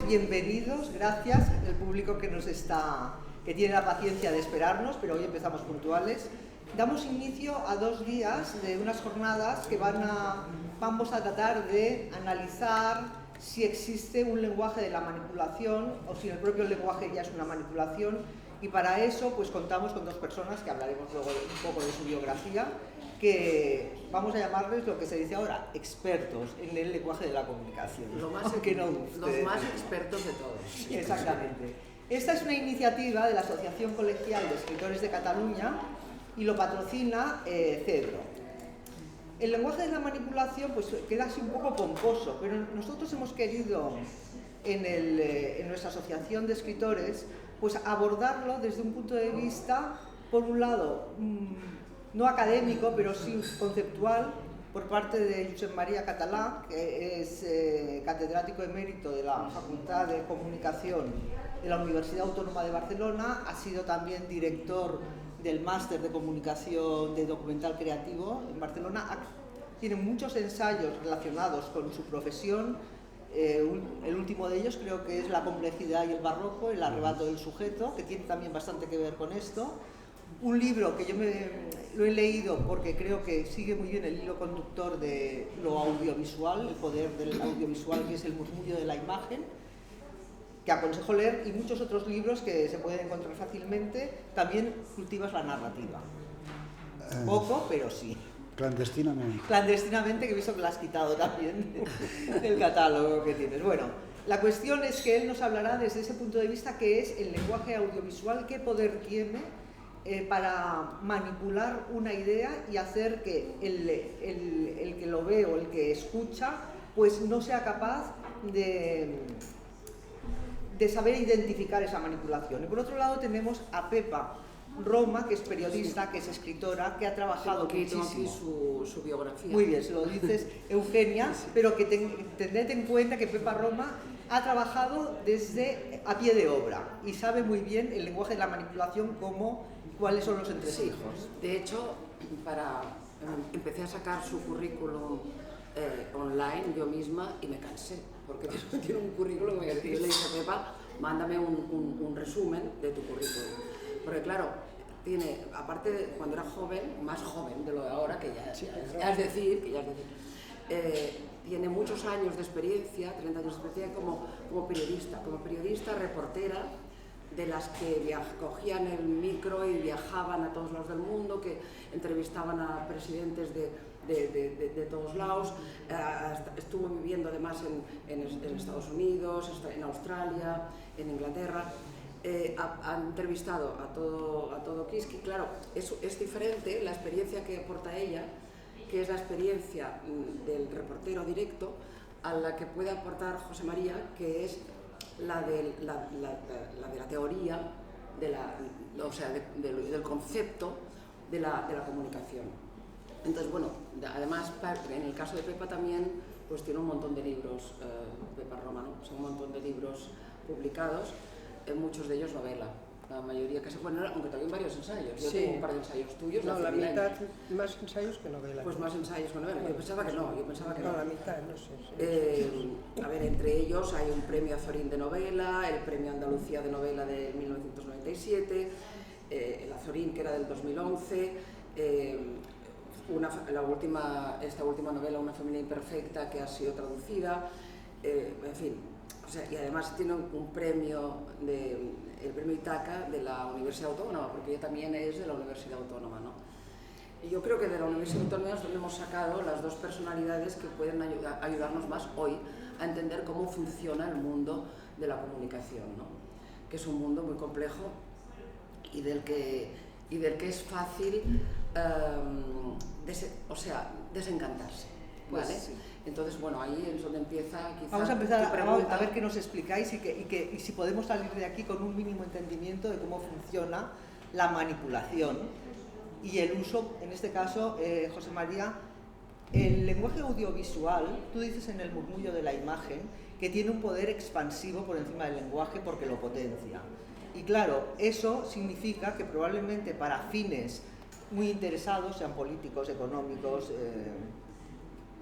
Bienvenidos, gracias el público que tiene la paciencia de esperarnos, pero hoy empezamos puntuales. Damos inicio a 2 días de unas jornadas que vamos a tratar de analizar si existe un lenguaje de la manipulación o si el propio lenguaje ya es una manipulación, y para eso pues contamos con 2 personas que hablaremos luego un poco de su biografía, que vamos a llamarles lo que se dice ahora, expertos en el lenguaje de la comunicación. Los más expertos de todos. Exactamente. Esta es una iniciativa de la Asociación Colegial de Escritores de Cataluña y lo patrocina Cedro. El lenguaje de la manipulación pues queda así un poco pomposo, pero nosotros hemos querido en nuestra asociación de escritores pues abordarlo desde un punto de vista, por un lado, no académico, pero sí conceptual, por parte de Josep María Català, que es catedrático emérito de la Facultad de Comunicación de la Universidad Autónoma de Barcelona, ha sido también director del Máster de Comunicación de Documental Creativo en Barcelona, tiene muchos ensayos relacionados con su profesión, el último de ellos creo que es La complejidad y el barroco, el arrebato del sujeto, que tiene también bastante que ver con esto. Un libro que yo lo he leído porque creo que sigue muy bien el hilo conductor de lo audiovisual, el poder del audiovisual, que es El murmullo de la imagen, que aconsejo leer, y muchos otros libros que se pueden encontrar fácilmente. También cultivas la narrativa. Poco, pero sí. Clandestinamente. Clandestinamente, que he visto que la has quitado también del catálogo que tienes. Bueno, la cuestión es que él nos hablará desde ese punto de vista, que es el lenguaje audiovisual, qué poder tiene para manipular una idea y hacer que el que lo ve o el que escucha pues no sea capaz de saber identificar esa manipulación. Y por otro lado tenemos a Pepa Roma, que es periodista, que es escritora, que ha trabajado muchísimo. Aquí su biografía. Muy bien, se lo dices, Eugenia, pero que tened en cuenta que Pepa Roma ha trabajado desde a pie de obra y sabe muy bien el lenguaje de la manipulación, cuáles son los entresijos. De hecho, empecé a sacar su currículum online yo misma y me cansé, porque tiene un currículum que yo le dije a Pepa, mándame un resumen de tu currículum. Porque claro, tiene, aparte de cuando era joven, más joven de lo de ahora, que ya es decir, tiene muchos años de experiencia, 30 años de experiencia como periodista, reportera, de las que cogían el micro y viajaban a todos lados del mundo, que entrevistaban a presidentes de todos lados, estuvo viviendo además en Estados Unidos, en Australia, en Inglaterra. Ha entrevistado a todo Kiski. Claro, es diferente la experiencia que aporta ella, que es la experiencia del reportero directo, a la que puede aportar José María, que es la de la teoría, del concepto de la comunicación. Entonces, bueno, además, en el caso de Pepa también, pues tiene un montón de libros, Pepa Roma, ¿no? Son un montón de libros publicados, muchos de ellos novela, la mayoría casi, bueno, aunque también varios ensayos. Yo tengo un par de ensayos tuyos. No, la mitad, más ensayos que novela. Pues más ensayos que novela. Yo pensaba que no. No, la mitad, no sé. A ver, entre ellos hay un premio Azorín de novela, el premio Andalucía de novela de 1997, el Azorín, que era del 2011, esta última novela, Una familia imperfecta, que ha sido traducida, en fin. O sea, y además tiene un premio, el premio Itaca de la Universidad Autónoma, porque ella también es de la Universidad Autónoma, ¿no? Y yo creo que de la Universidad Autónoma es donde hemos sacado las 2 personalidades que pueden ayudarnos más hoy a entender cómo funciona el mundo de la comunicación, ¿no? Que es un mundo muy complejo y del que es fácil desencantarse, ¿vale? Pues sí. Entonces, bueno, ahí es donde empieza quizás. Vamos a empezar a ver qué nos explicáis y si podemos salir de aquí con un mínimo entendimiento de cómo funciona la manipulación y el uso, en este caso, José María, el lenguaje audiovisual, tú dices en El murmullo de la imagen, que tiene un poder expansivo por encima del lenguaje porque lo potencia. Y claro, eso significa que probablemente para fines muy interesados, sean políticos, económicos,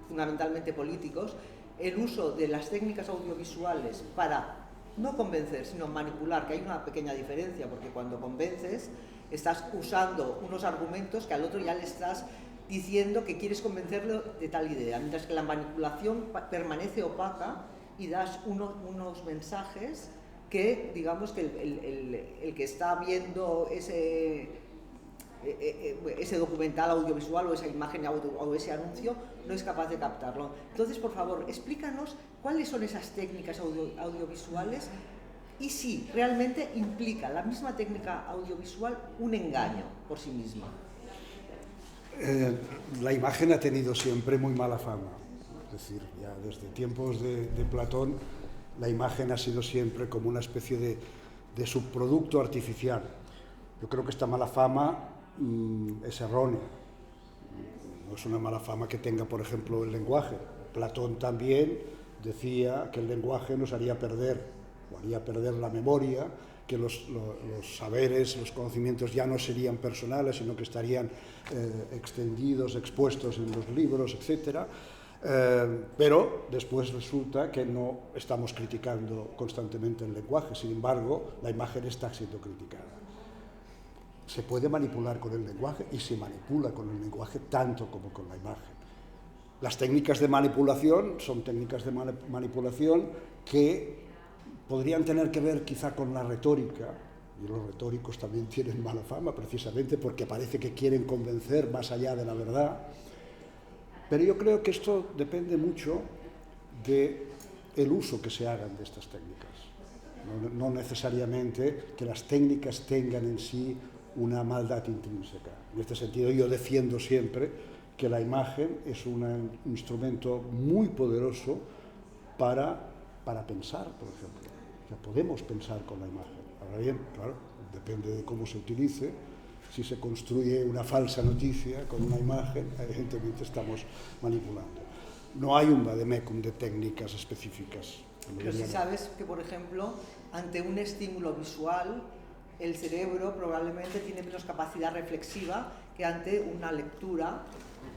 fundamentalmente políticos, el uso de las técnicas audiovisuales para no convencer, sino manipular, que hay una pequeña diferencia, porque cuando convences estás usando unos argumentos que al otro ya le estás diciendo que quieres convencerlo de tal idea, mientras que la manipulación permanece opaca y das unos mensajes que, digamos, que el que está viendo ese documental audiovisual o esa imagen o ese anuncio no es capaz de captarlo. Entonces, por favor, explícanos cuáles son esas técnicas audiovisuales y si realmente implica la misma técnica audiovisual un engaño por sí misma. La imagen ha tenido siempre muy mala fama. Es decir, ya desde tiempos de Platón, la imagen ha sido siempre como una especie de subproducto artificial. Yo creo que esta mala fama es errónea. No es una mala fama que tenga, por ejemplo, el lenguaje. Platón también decía que el lenguaje nos haría perder la memoria, que los saberes, los conocimientos ya no serían personales, sino que estarían extendidos, expuestos en los libros, etc. Pero después resulta que no estamos criticando constantemente el lenguaje, sin embargo, la imagen está siendo criticada. Se puede manipular con el lenguaje y se manipula con el lenguaje tanto como con la imagen. Las técnicas de manipulación son técnicas de manipulación que podrían tener que ver quizá con la retórica, y los retóricos también tienen mala fama precisamente porque parece que quieren convencer más allá de la verdad, pero yo creo que esto depende mucho del uso que se hagan de estas técnicas. No necesariamente que las técnicas tengan en sí una maldad intrínseca. En este sentido yo defiendo siempre que la imagen es un instrumento muy poderoso para pensar, por ejemplo. O sea, podemos pensar con la imagen. Ahora bien, claro, depende de cómo se utilice. Si se construye una falsa noticia con una imagen, evidentemente estamos manipulando. No hay un vademecum de técnicas específicas. Pero si sabes que, por ejemplo, ante un estímulo visual, el cerebro probablemente tiene menos capacidad reflexiva que ante una lectura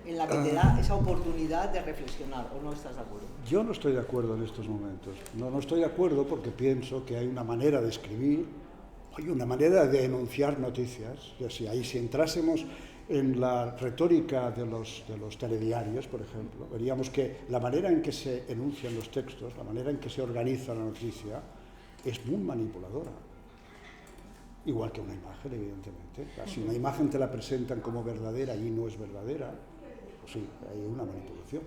en la que te da esa oportunidad de reflexionar, ¿o no estás de acuerdo? Yo no estoy de acuerdo en estos momentos. No estoy de acuerdo porque pienso que hay una manera de escribir, hay una manera de enunciar noticias. Si entrásemos en la retórica de los telediarios, por ejemplo, veríamos que la manera en que se enuncian los textos, la manera en que se organiza la noticia, es muy manipuladora. Igual que una imagen, evidentemente. Si una imagen te la presentan como verdadera y no es verdadera, pues sí, hay una manipulación.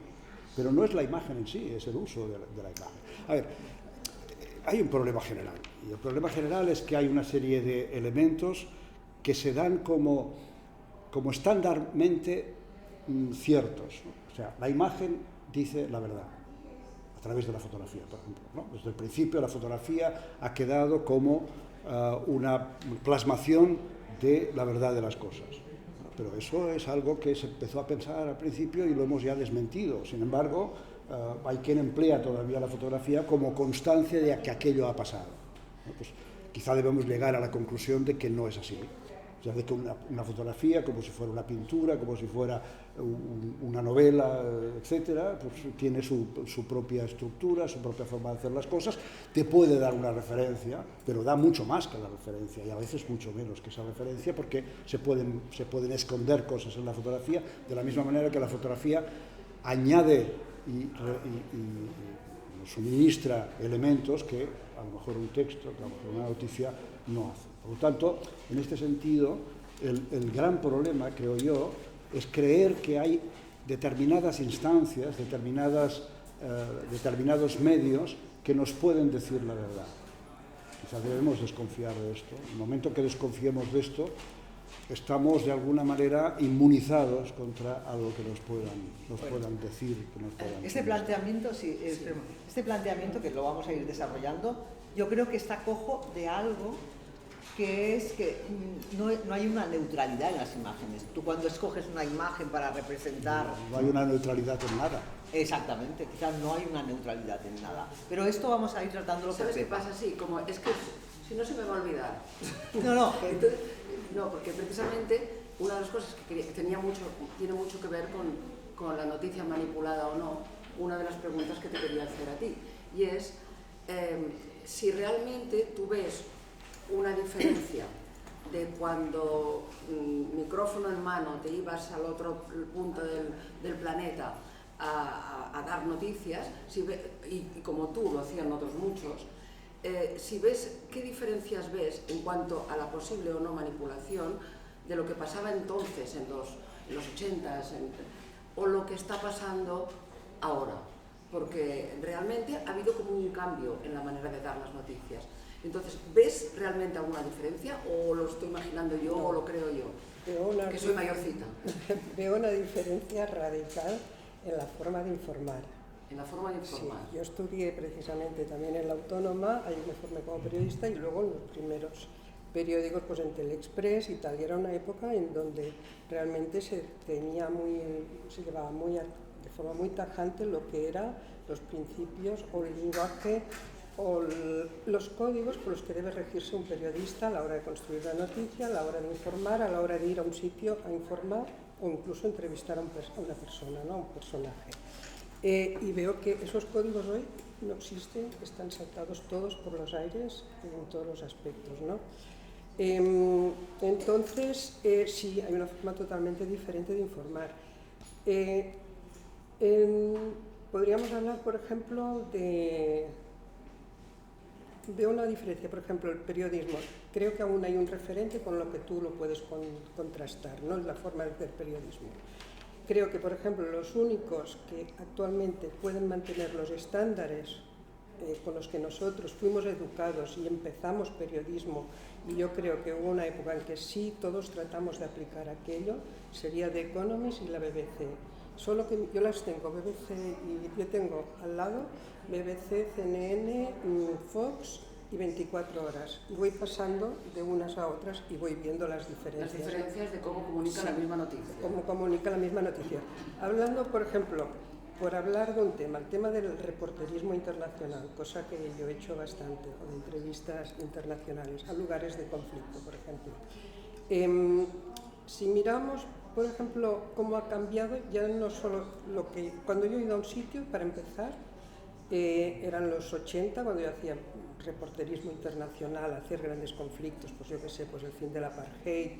Pero no es la imagen en sí, es el uso de la imagen. A ver, hay un problema general. Y el problema general es que hay una serie de elementos que se dan como estándarmente ciertos, ¿no? O sea, la imagen dice la verdad, a través de la fotografía, por ejemplo, ¿no? Desde el principio la fotografía ha quedado como una plasmación de la verdad de las cosas. Pero eso es algo que se empezó a pensar al principio y lo hemos ya desmentido. Sin embargo, hay quien emplea todavía la fotografía como constancia de que aquello ha pasado. Pues quizá debemos llegar a la conclusión de que no es así. O sea, de que una fotografía, como si fuera una pintura, como si fuera una novela, etcétera, pues tiene su propia estructura, su propia forma de hacer las cosas, te puede dar una referencia, pero da mucho más que la referencia, y a veces mucho menos que esa referencia, porque se pueden esconder cosas en la fotografía, de la misma manera que la fotografía añade y suministra elementos que a lo mejor un texto, que a lo mejor una noticia no hace. Por lo tanto, en este sentido, el gran problema, creo yo, es creer que hay determinadas instancias, determinados medios que nos pueden decir la verdad. Quizás debemos desconfiar de esto. En el momento que desconfiemos de esto, estamos de alguna manera inmunizados contra algo que nos puedan decir. Este planteamiento, sí, este planteamiento, que lo vamos a ir desarrollando, yo creo que está cojo de algo que es que no hay una neutralidad en las imágenes. Tú cuando escoges una imagen para representar... No hay una neutralidad en nada. Exactamente, quizás no hay una neutralidad en nada. Pero esto vamos a ir tratándolo. ¿Sabes qué pasa? Sí, como es que si no se me va a olvidar. No. Entonces, no, porque precisamente una de las cosas que tiene mucho que ver con la noticia manipulada o no, una de las preguntas que te quería hacer a ti, y es si realmente tú ves una diferencia de cuando micrófono en mano te ibas al otro punto del planeta a dar noticias, y como tú lo hacían otros muchos, si ves, ¿qué diferencias ves en cuanto a la posible o no manipulación de lo que pasaba entonces en los 80s o lo que está pasando ahora? Porque realmente ha habido como un cambio en la manera de dar las noticias. Entonces, ¿ves realmente alguna diferencia o lo estoy imaginando yo o lo creo yo? Que soy mayorcita. Veo una diferencia radical en la forma de informar. En la forma de informar. Sí, yo estudié precisamente también en la Autónoma, ahí me formé como periodista y luego en los primeros periódicos pues en Telexpress y tal. Y era una época en donde realmente se llevaba de forma muy tajante lo que eran los principios o el lenguaje o los códigos por los que debe regirse un periodista a la hora de construir la noticia, a la hora de informar, a la hora de ir a un sitio a informar o incluso entrevistar a una persona, ¿no? A un personaje. Y veo que esos códigos hoy no existen, están saltados todos por los aires en todos los aspectos, ¿no? Entonces, sí, hay una forma totalmente diferente de informar. Podríamos hablar, por ejemplo, de una diferencia. Por ejemplo, el periodismo. Creo que aún hay un referente con lo que tú lo puedes contrastar, ¿no? La forma de hacer periodismo. Creo que, por ejemplo, los únicos que actualmente pueden mantener los estándares con los que nosotros fuimos educados y empezamos periodismo, y yo creo que hubo una época en que sí todos tratamos de aplicar aquello, sería The Economist y la BBC. Solo que yo las tengo, BBC, y yo tengo al lado BBC, CNN, Fox y 24 horas. Y voy pasando de unas a otras y voy viendo las diferencias. Las diferencias de cómo comunica la misma noticia. Cómo comunica la misma noticia. Hablando, por ejemplo, por hablar de un tema, el tema del reporterismo internacional, cosa que yo he hecho bastante, o de entrevistas internacionales a lugares de conflicto, por ejemplo. Si miramos, por ejemplo, cómo ha cambiado, ya no solo lo que... Cuando yo he ido a un sitio, para empezar, eran los 80, cuando yo hacía reporterismo internacional, hacer grandes conflictos, pues yo qué sé, pues el fin del apartheid,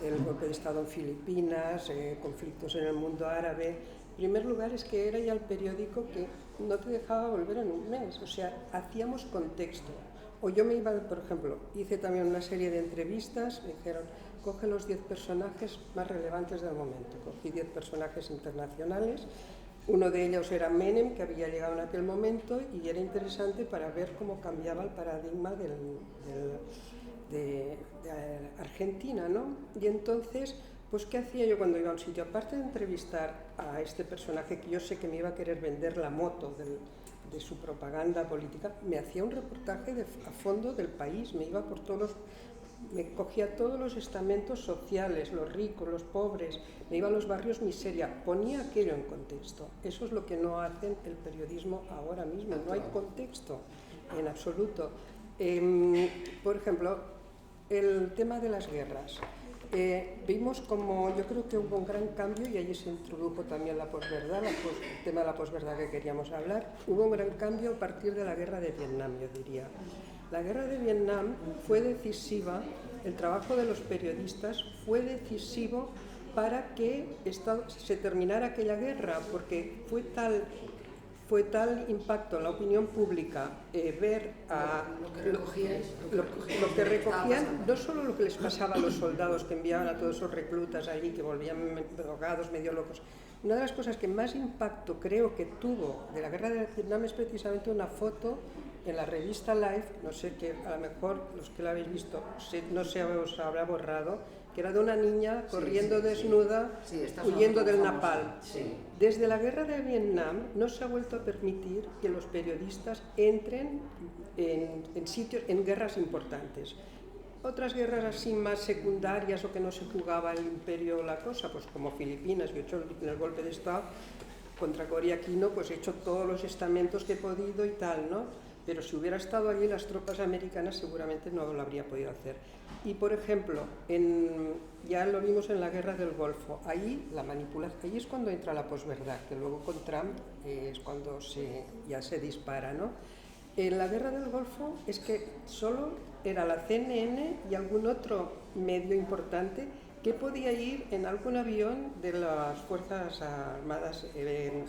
el golpe de Estado en Filipinas, conflictos en el mundo árabe. En primer lugar es que era ya el periódico que no te dejaba volver en un mes, o sea, hacíamos contexto. O yo me iba, por ejemplo, hice también una serie de entrevistas, me dijeron, coge los 10 personajes más relevantes del momento. Cogí 10 personajes internacionales. Uno de ellos era Menem, que había llegado en aquel momento, y era interesante para ver cómo cambiaba el paradigma de Argentina, ¿no? Y entonces, pues, ¿qué hacía yo cuando iba a un sitio? Aparte de entrevistar a este personaje que yo sé que me iba a querer vender la moto de su propaganda política, me hacía un reportaje a fondo del país, me iba por todos me cogía todos los estamentos sociales, los ricos, los pobres, me iba a los barrios miseria, ponía aquello en contexto. Eso es lo que no hacen el periodismo ahora mismo, no hay contexto en absoluto. Por ejemplo, el tema de las guerras. Vimos como, yo creo que hubo un gran cambio, y allí se introdujo también la posverdad, el tema de la posverdad que queríamos hablar. Hubo un gran cambio a partir de la guerra de Vietnam, yo diría. La guerra de Vietnam fue decisiva, el trabajo de los periodistas fue decisivo para que se terminara aquella guerra, porque fue tal impacto en la opinión pública ver lo que recogían, no solo lo que les pasaba a los soldados que enviaban a todos esos reclutas allí que volvían drogados, medio locos. Una de las cosas que más impacto creo que tuvo de la guerra de Vietnam es precisamente una foto en la revista Life, no sé, que a lo mejor los que la habéis visto no se os habrá borrado, que era de una niña corriendo desnuda, huyendo del napalm. Desde la guerra de Vietnam no se ha vuelto a permitir que los periodistas entren en sitios, en guerras importantes. Otras guerras así más secundarias o que no se jugaba el imperio la cosa, pues como Filipinas, yo he hecho el golpe de Estado contra Corea Aquino, pues he hecho todos los estamentos que he podido y tal, ¿no? pero si hubiera estado allí las tropas americanas seguramente no lo habría podido hacer. Y por ejemplo, ya lo vimos en la guerra del Golfo, ahí es cuando entra la posverdad, que luego con Trump es cuando ya se dispara, ¿no? En la guerra del Golfo es que solo era la CNN y algún otro medio importante que podía ir en algún avión de las Fuerzas Armadas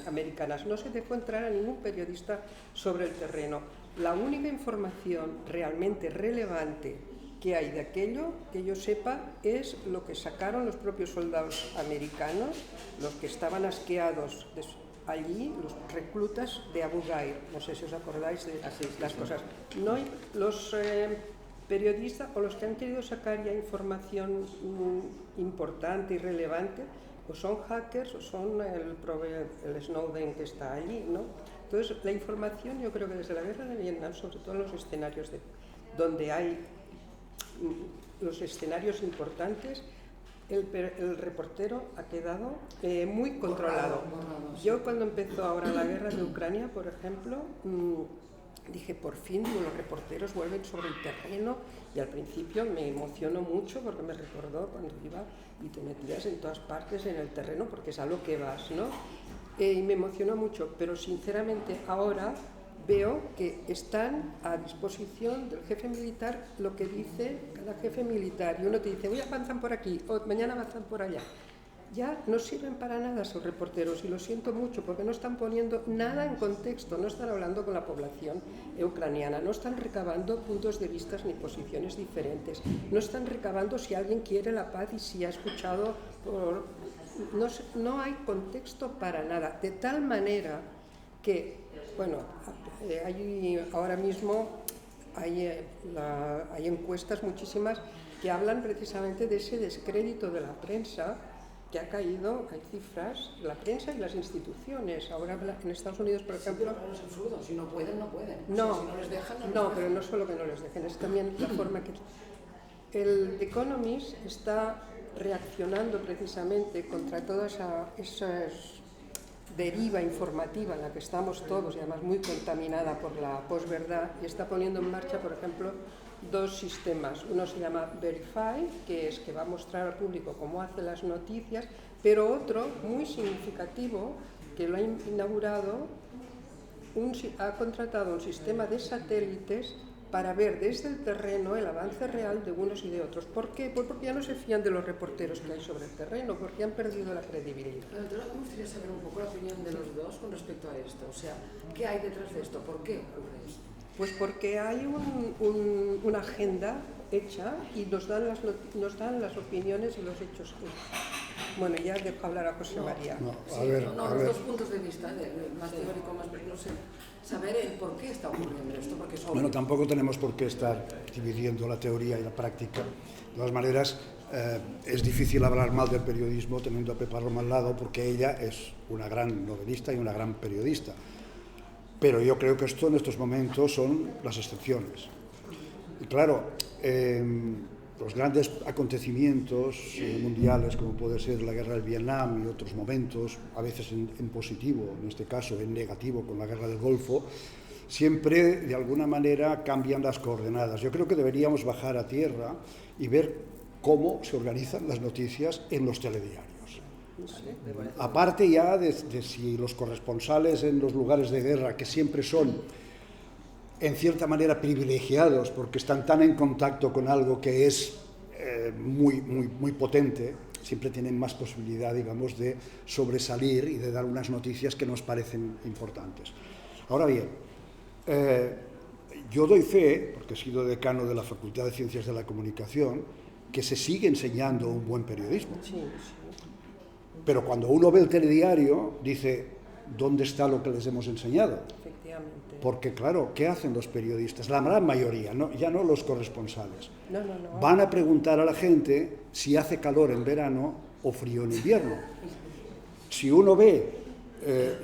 americanas. No se dejó entrar a ningún periodista sobre el terreno. La única información realmente relevante que hay de aquello, que yo sepa, es lo que sacaron los propios soldados americanos, los que estaban asqueados allí, los reclutas de Abu Ghraib. No sé si os acordáis de las cosas. No, los periodistas o los que han querido sacar ya información importante y relevante, o son hackers o son el Snowden que está allí, ¿no? Entonces, la información, yo creo que desde la guerra de Vietnam, sobre todo en los escenarios donde hay los escenarios importantes, el reportero ha quedado muy controlado. Borrado, sí. Yo cuando empezó ahora la guerra de Ucrania, por ejemplo, dije, por fin los reporteros vuelven sobre el terreno, y al principio me emocionó mucho porque me recordó cuando iba y te metías en todas partes en el terreno porque es a lo que vas, ¿no? Y me emocionó mucho, pero sinceramente ahora veo que están a disposición del jefe militar lo que dice cada jefe militar, y uno te dice, hoy avanzan por aquí, o mañana avanzan por allá. Ya no sirven para nada esos reporteros, y lo siento mucho porque no están poniendo nada en contexto, no están hablando con la población ucraniana, no están recabando puntos de vista ni posiciones diferentes, no están recabando si alguien quiere la paz y si ha escuchado, no hay contexto para nada, de tal manera que, bueno, ahora mismo hay encuestas muchísimas que hablan precisamente de ese descrédito de la prensa que ha caído. Hay cifras, la prensa y las instituciones. Ahora en Estados Unidos, por ejemplo... Sí, pero es absurdo, si no pueden, no pueden. No, o sea, si no les dejan, no les no, dejan. pero no solo que no les dejen, es también la forma que... El The Economist está reaccionando precisamente contra toda esa deriva informativa en la que estamos todos, y además muy contaminada por la posverdad, y está poniendo en marcha, por ejemplo, dos sistemas. Uno se llama Verify, que es que va a mostrar al público cómo hace las noticias, pero otro muy significativo, que lo ha inaugurado, ha contratado un sistema de satélites para ver desde el terreno el avance real de unos y de otros. ¿Por qué? Pues porque ya no se fían de los reporteros que hay sobre el terreno, porque han perdido la credibilidad. Doctora, me gustaría saber un poco la opinión de los dos con respecto a esto. O sea, ¿qué hay detrás de esto? ¿Por qué ocurre esto? Pues porque hay una agenda hecha y nos dan las opiniones y los hechos. Bueno, ya dejo hablar a José María. Los dos puntos de vista, más teórico, más, no sé, saber el por qué está ocurriendo esto, porque es obvio. Bueno, tampoco tenemos por qué estar dividiendo la teoría y la práctica. De todas maneras, es difícil hablar mal del periodismo teniendo a Pepa Roma al lado, porque ella es una gran novelista y una gran periodista. Pero yo creo que esto en estos momentos son las excepciones. Y claro, los grandes acontecimientos mundiales, como puede ser la guerra del Vietnam y otros momentos, a veces en positivo, en este caso en negativo con la guerra del Golfo, siempre de alguna manera cambian las coordenadas. Yo creo que deberíamos bajar a tierra y ver cómo se organizan las noticias en los telediarios. Aparte ya de si los corresponsales en los lugares de guerra, que siempre son en cierta manera privilegiados porque están tan en contacto con algo que es muy potente, siempre tienen más posibilidad, digamos, de sobresalir y de dar unas noticias que nos parecen importantes. Ahora bien, yo doy fe, porque he sido decano de la Facultad de Ciencias de la Comunicación, que se sigue enseñando un buen periodismo. Sí. Pero cuando uno ve el telediario, dice, ¿dónde está lo que les hemos enseñado? Efectivamente. Porque, claro, ¿qué hacen los periodistas? La gran mayoría, ya no los corresponsales. No. Van a preguntar a la gente si hace calor en verano o frío en invierno. Si uno ve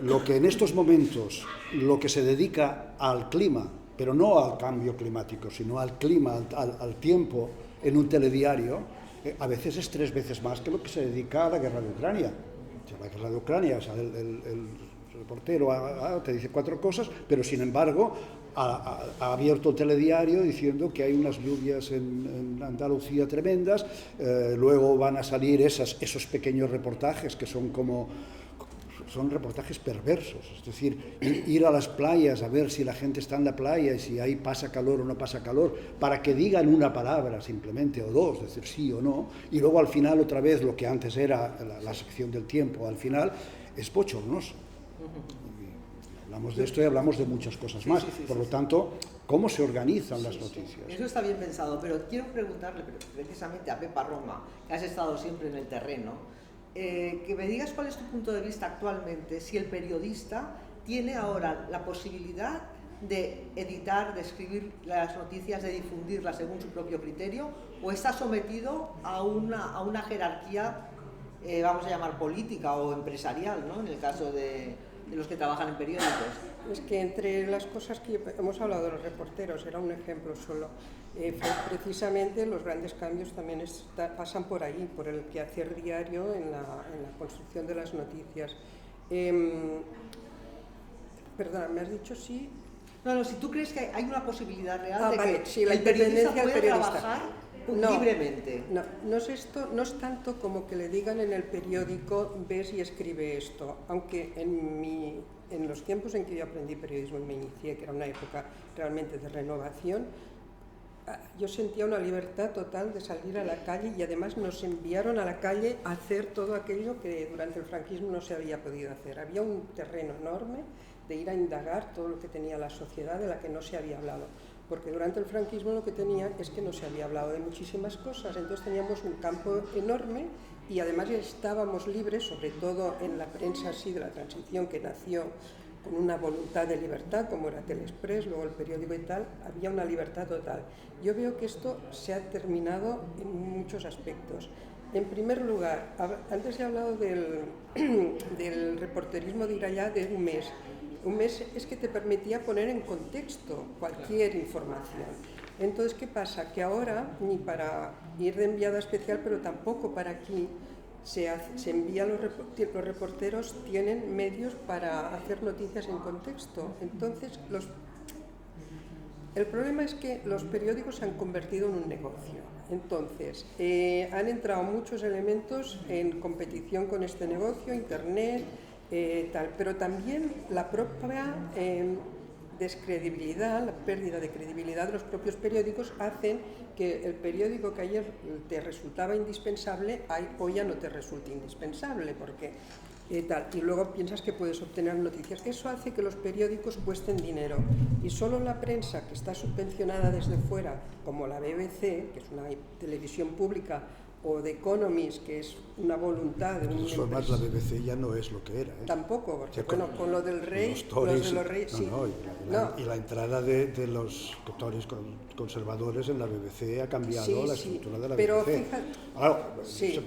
lo que en estos momentos, lo que se dedica al clima, pero no al cambio climático, sino al clima, al tiempo, en un telediario, a veces es 3 veces más que lo que se dedica a la guerra de Ucrania. La guerra de Ucrania, o sea, el reportero te dice 4 cosas, pero sin embargo ha abierto el telediario diciendo que hay unas lluvias en Andalucía tremendas, luego van a salir esos pequeños reportajes que son reportajes perversos, es decir, ir a las playas a ver si la gente está en la playa y si ahí pasa calor o no pasa calor, para que digan una palabra simplemente o dos, es decir, sí o no, y luego al final otra vez lo que antes era la sección del tiempo, al final es bochornoso. Hablamos de esto y hablamos de muchas cosas más. Por lo tanto, ¿cómo se organizan las noticias? Eso está bien pensado, pero quiero preguntarle precisamente a Pepa Roma, que has estado siempre en el terreno, que me digas cuál es tu punto de vista actualmente, si el periodista tiene ahora la posibilidad de editar, de escribir las noticias, de difundirlas según su propio criterio, o está sometido a una jerarquía, vamos a llamar política o empresarial, ¿no? En el caso de los que trabajan en periódicos. Es que entre las cosas que hemos hablado de los reporteros, era un ejemplo solo, precisamente los grandes cambios también pasan por ahí, por el quehacer diario en la construcción de las noticias. Perdona, ¿me has dicho sí? No, si tú crees que hay una posibilidad real de vale, que sí, la el periodista independencia pueda del periodista. trabajar libremente. No es tanto como que le digan en el periódico ves y escribe esto, aunque en los tiempos en que yo aprendí periodismo y me inicié, que era una época realmente de renovación, yo sentía una libertad total de salir a la calle y además nos enviaron a la calle a hacer todo aquello que durante el franquismo no se había podido hacer. Había un terreno enorme de ir a indagar todo lo que tenía la sociedad de la que no se había hablado. Porque durante el franquismo lo que tenía es que no se había hablado de muchísimas cosas, entonces teníamos un campo enorme y además estábamos libres, sobre todo en la prensa así de la transición que nació con una voluntad de libertad, como era Telexpress, luego el periódico y tal, había una libertad total. Yo veo que esto se ha terminado en muchos aspectos. En primer lugar, antes he hablado del reporterismo de ir allá de un mes. Un mes es que te permitía poner en contexto cualquier información. Entonces, ¿qué pasa? Que ahora, ni para ir de enviada especial, pero tampoco para aquí, se envía los reporteros tienen medios para hacer noticias en contexto. Entonces, el problema es que los periódicos se han convertido en un negocio. Entonces, han entrado muchos elementos en competición con este negocio, Internet, pero también la propia descredibilidad, la pérdida de credibilidad de los propios periódicos hacen que el periódico que ayer te resultaba indispensable, hoy ya no te resulte indispensable, porque y luego piensas que puedes obtener noticias. Eso hace que los periódicos cuesten dinero y solo la prensa que está subvencionada desde fuera, como la BBC, que es una televisión pública, o The Economist, que es una voluntad de un formas la BBC ya no es lo que era. Tampoco, porque con lo del rey, los de los reyes, sí. Y la entrada de los Tories conservadores en la BBC ha cambiado la estructura de la pero BBC. Claro,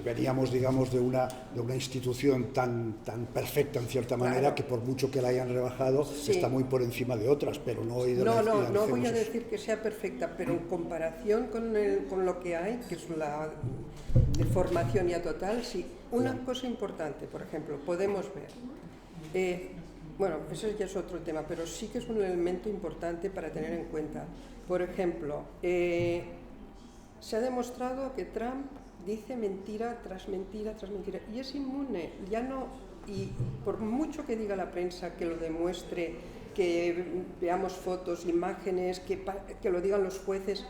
veníamos, digamos, de una institución tan perfecta en cierta manera, que por mucho que la hayan rebajado, está muy por encima de otras, pero no hoy de no voy a decir que sea perfecta, pero en comparación con lo que hay, que es la de formación ya total, sí. Una cosa importante, por ejemplo, podemos ver, bueno, eso ya es otro tema, pero sí que es un elemento importante para tener en cuenta. Por ejemplo, se ha demostrado que Trump dice mentira tras mentira tras mentira y es inmune, ya no, y por mucho que diga la prensa que lo demuestre, que veamos fotos, imágenes, que lo digan los jueces,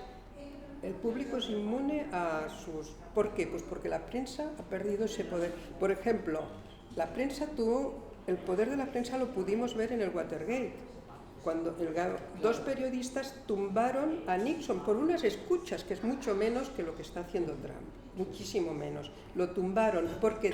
el público es inmune a sus... ¿Por qué? Pues porque la prensa ha perdido ese poder. Por ejemplo, la prensa el poder de la prensa lo pudimos ver en el Watergate, cuando dos periodistas tumbaron a Nixon por unas escuchas, que es mucho menos que lo que está haciendo Trump, muchísimo menos. Lo tumbaron porque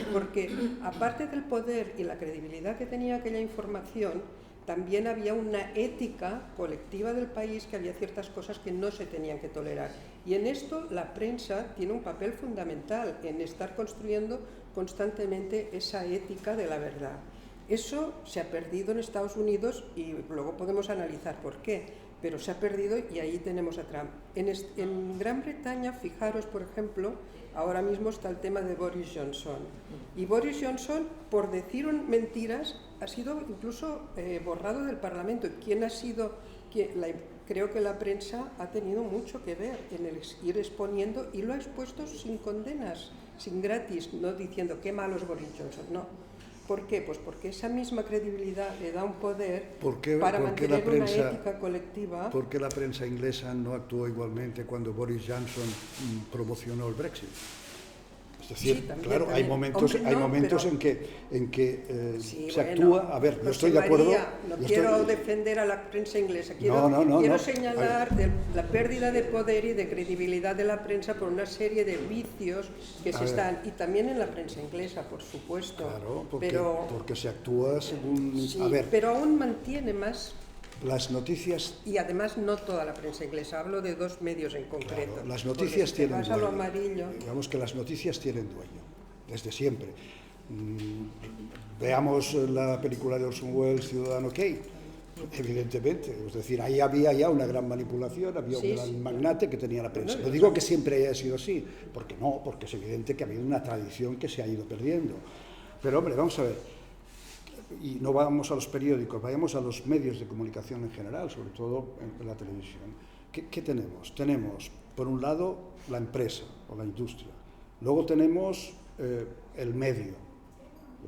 aparte del poder y la credibilidad que tenía aquella información, también había una ética colectiva del país, que había ciertas cosas que no se tenían que tolerar. Y en esto la prensa tiene un papel fundamental en estar construyendo constantemente esa ética de la verdad. Eso se ha perdido en Estados Unidos y luego podemos analizar por qué, pero se ha perdido y ahí tenemos a Trump. En Gran Bretaña, fijaros, por ejemplo, ahora mismo está el tema de Boris Johnson. Y Boris Johnson, por decir mentiras, ha sido incluso borrado del Parlamento. ¿Quién ha sido creo que la prensa ha tenido mucho que ver en el ir exponiendo, y lo ha expuesto sin condenas, sin gratis, no diciendo qué malos Boris Johnson, no. ¿Por qué? Pues porque esa misma credibilidad le da un poder para mantener una ética colectiva. ¿Por qué la prensa inglesa no actuó igualmente cuando Boris Johnson promocionó el Brexit? Es decir, Sí, también, claro, también. hay momentos, Hombre, hay no, momentos pero... en que Sí, se bueno, actúa. A ver, yo José estoy de acuerdo. María, no yo quiero estoy- defender a la prensa inglesa, quiero, No, quiero no. señalar la pérdida de poder y de credibilidad de la prensa por una serie de vicios que se están, y también en la prensa inglesa, por supuesto. Claro, pero, porque se actúa según... sí, a ver, pero aún mantiene más. las noticias... Y además no toda la prensa inglesa, hablo de dos medios en concreto. Claro, las noticias porque si te tienen vas a lo dueño. amarillo. Digamos que las noticias tienen dueño, desde siempre. Veamos la película de Orson Welles, Ciudadano Kane. Evidentemente, es decir, ahí había ya una gran manipulación, había un gran magnate que tenía la prensa. No digo que siempre haya sido así, porque no, porque es evidente que ha habido una tradición que se ha ido perdiendo. Pero hombre, vamos a ver, y no vamos a los periódicos, vayamos a los medios de comunicación en general, sobre todo en la televisión. ¿Qué tenemos? Tenemos, por un lado, la empresa o la industria. Luego tenemos el medio.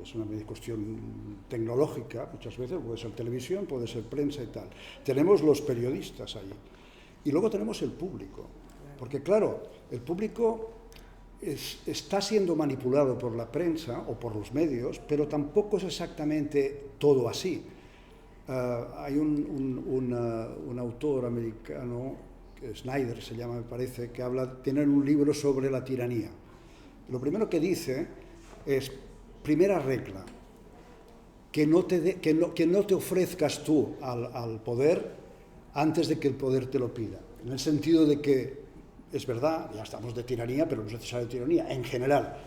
Es una cuestión tecnológica, muchas veces, puede ser televisión, puede ser prensa y tal. Tenemos los periodistas ahí. Y luego tenemos el público. Porque claro, el público está siendo manipulado por la prensa o por los medios, pero tampoco es exactamente todo así. Hay un autor americano, Snyder se llama, me parece, que tiene un libro sobre la tiranía. Lo primero que dice es: primera regla, que no te ofrezcas tú al poder antes de que el poder te lo pida. En el sentido de que, es verdad, ya estamos de tiranía, pero no es necesario tiranía, en general.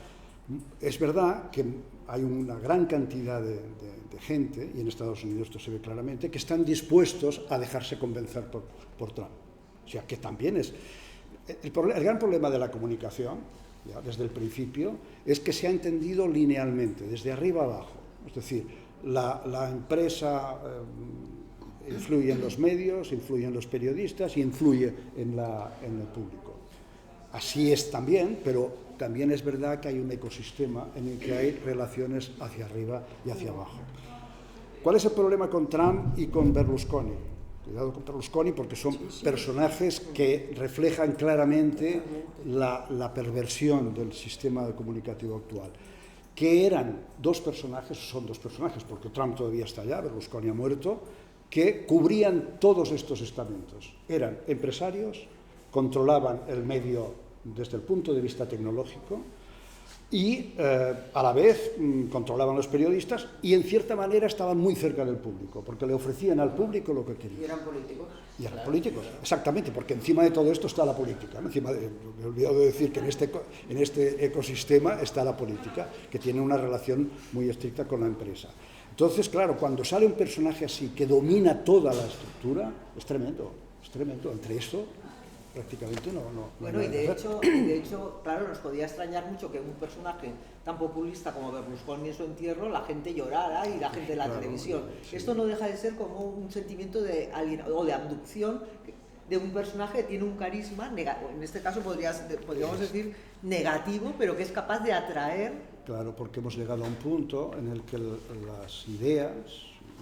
Es verdad que hay una gran cantidad de gente, y en Estados Unidos esto se ve claramente, que están dispuestos a dejarse convencer por Trump. O sea, que también es... El gran problema de la comunicación, ya desde el principio, es que se ha entendido linealmente, desde arriba abajo. Es decir, la empresa influye en los medios, influye en los periodistas y influye en el público. Así es también, pero también es verdad que hay un ecosistema en el que hay relaciones hacia arriba y hacia abajo. ¿Cuál es el problema con Trump y con Berlusconi? Cuidado con Berlusconi, porque son personajes que reflejan claramente la perversión del sistema comunicativo actual. Que eran dos personajes, son dos personajes, porque Trump todavía está allá, Berlusconi ha muerto, que cubrían todos estos estamentos. Eran empresarios, controlaban el medio desde el punto de vista tecnológico y a la vez controlaban los periodistas y en cierta manera estaban muy cerca del público, porque le ofrecían al público lo que querían. ¿Y eran políticos? Y eran políticos, exactamente, porque encima de todo esto está la política, ¿no? Me he olvidado de decir que en este ecosistema está la política, que tiene una relación muy estricta con la empresa. Entonces, claro, cuando sale un personaje así, que domina toda la estructura, es tremendo, es tremendo. Entre esto, prácticamente no bueno, hay y nada que de hecho, claro, nos podía extrañar mucho que un personaje tan populista como Berlusconi en su entierro, la gente llorara y la gente de la televisión. Sí. Esto no deja de ser como un sentimiento de abducción de un personaje que tiene un carisma, en este caso podríamos decir negativo, pero que es capaz de atraer. Claro, porque hemos llegado a un punto en el que las ideas,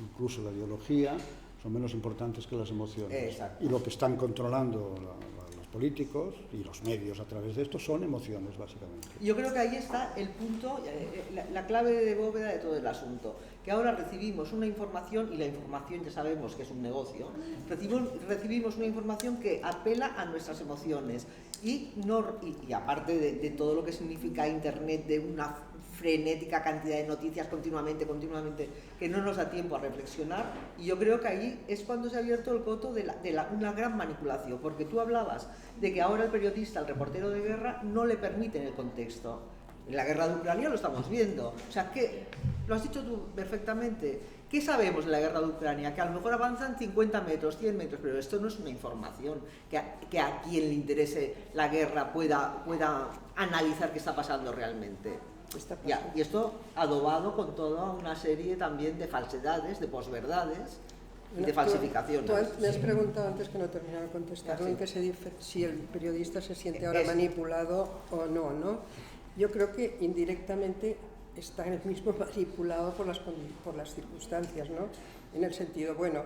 incluso la ideología, son menos importantes que las emociones. Exacto. Y lo que están controlando los políticos y los medios a través de esto son emociones, básicamente. Yo creo que ahí está el punto, la clave de bóveda de todo el asunto. Que ahora recibimos una información, y la información ya sabemos que es un negocio, recibimos una información que apela a nuestras emociones. Y aparte de todo lo que significa Internet, de una frenética cantidad de noticias continuamente, que no nos da tiempo a reflexionar, y yo creo que ahí es cuando se ha abierto el coto de una gran manipulación, porque tú hablabas de que ahora el periodista, el reportero de guerra, no le permiten el contexto. En la guerra de Ucrania lo estamos viendo. O sea, lo has dicho tú perfectamente. ¿Qué sabemos de la guerra de Ucrania? Que a lo mejor avanzan 50 metros, 100 metros, pero esto no es una información que a quien le interese la guerra pueda analizar qué está pasando realmente. Y esto adobado con toda una serie también de falsedades, de posverdades. de falsificaciones. Tú me has preguntado antes, que no terminaba de contestar, en qué si el periodista se siente ahora manipulado o no, ¿no? Yo creo que indirectamente está el mismo manipulado por las circunstancias, ¿no? En el sentido, bueno,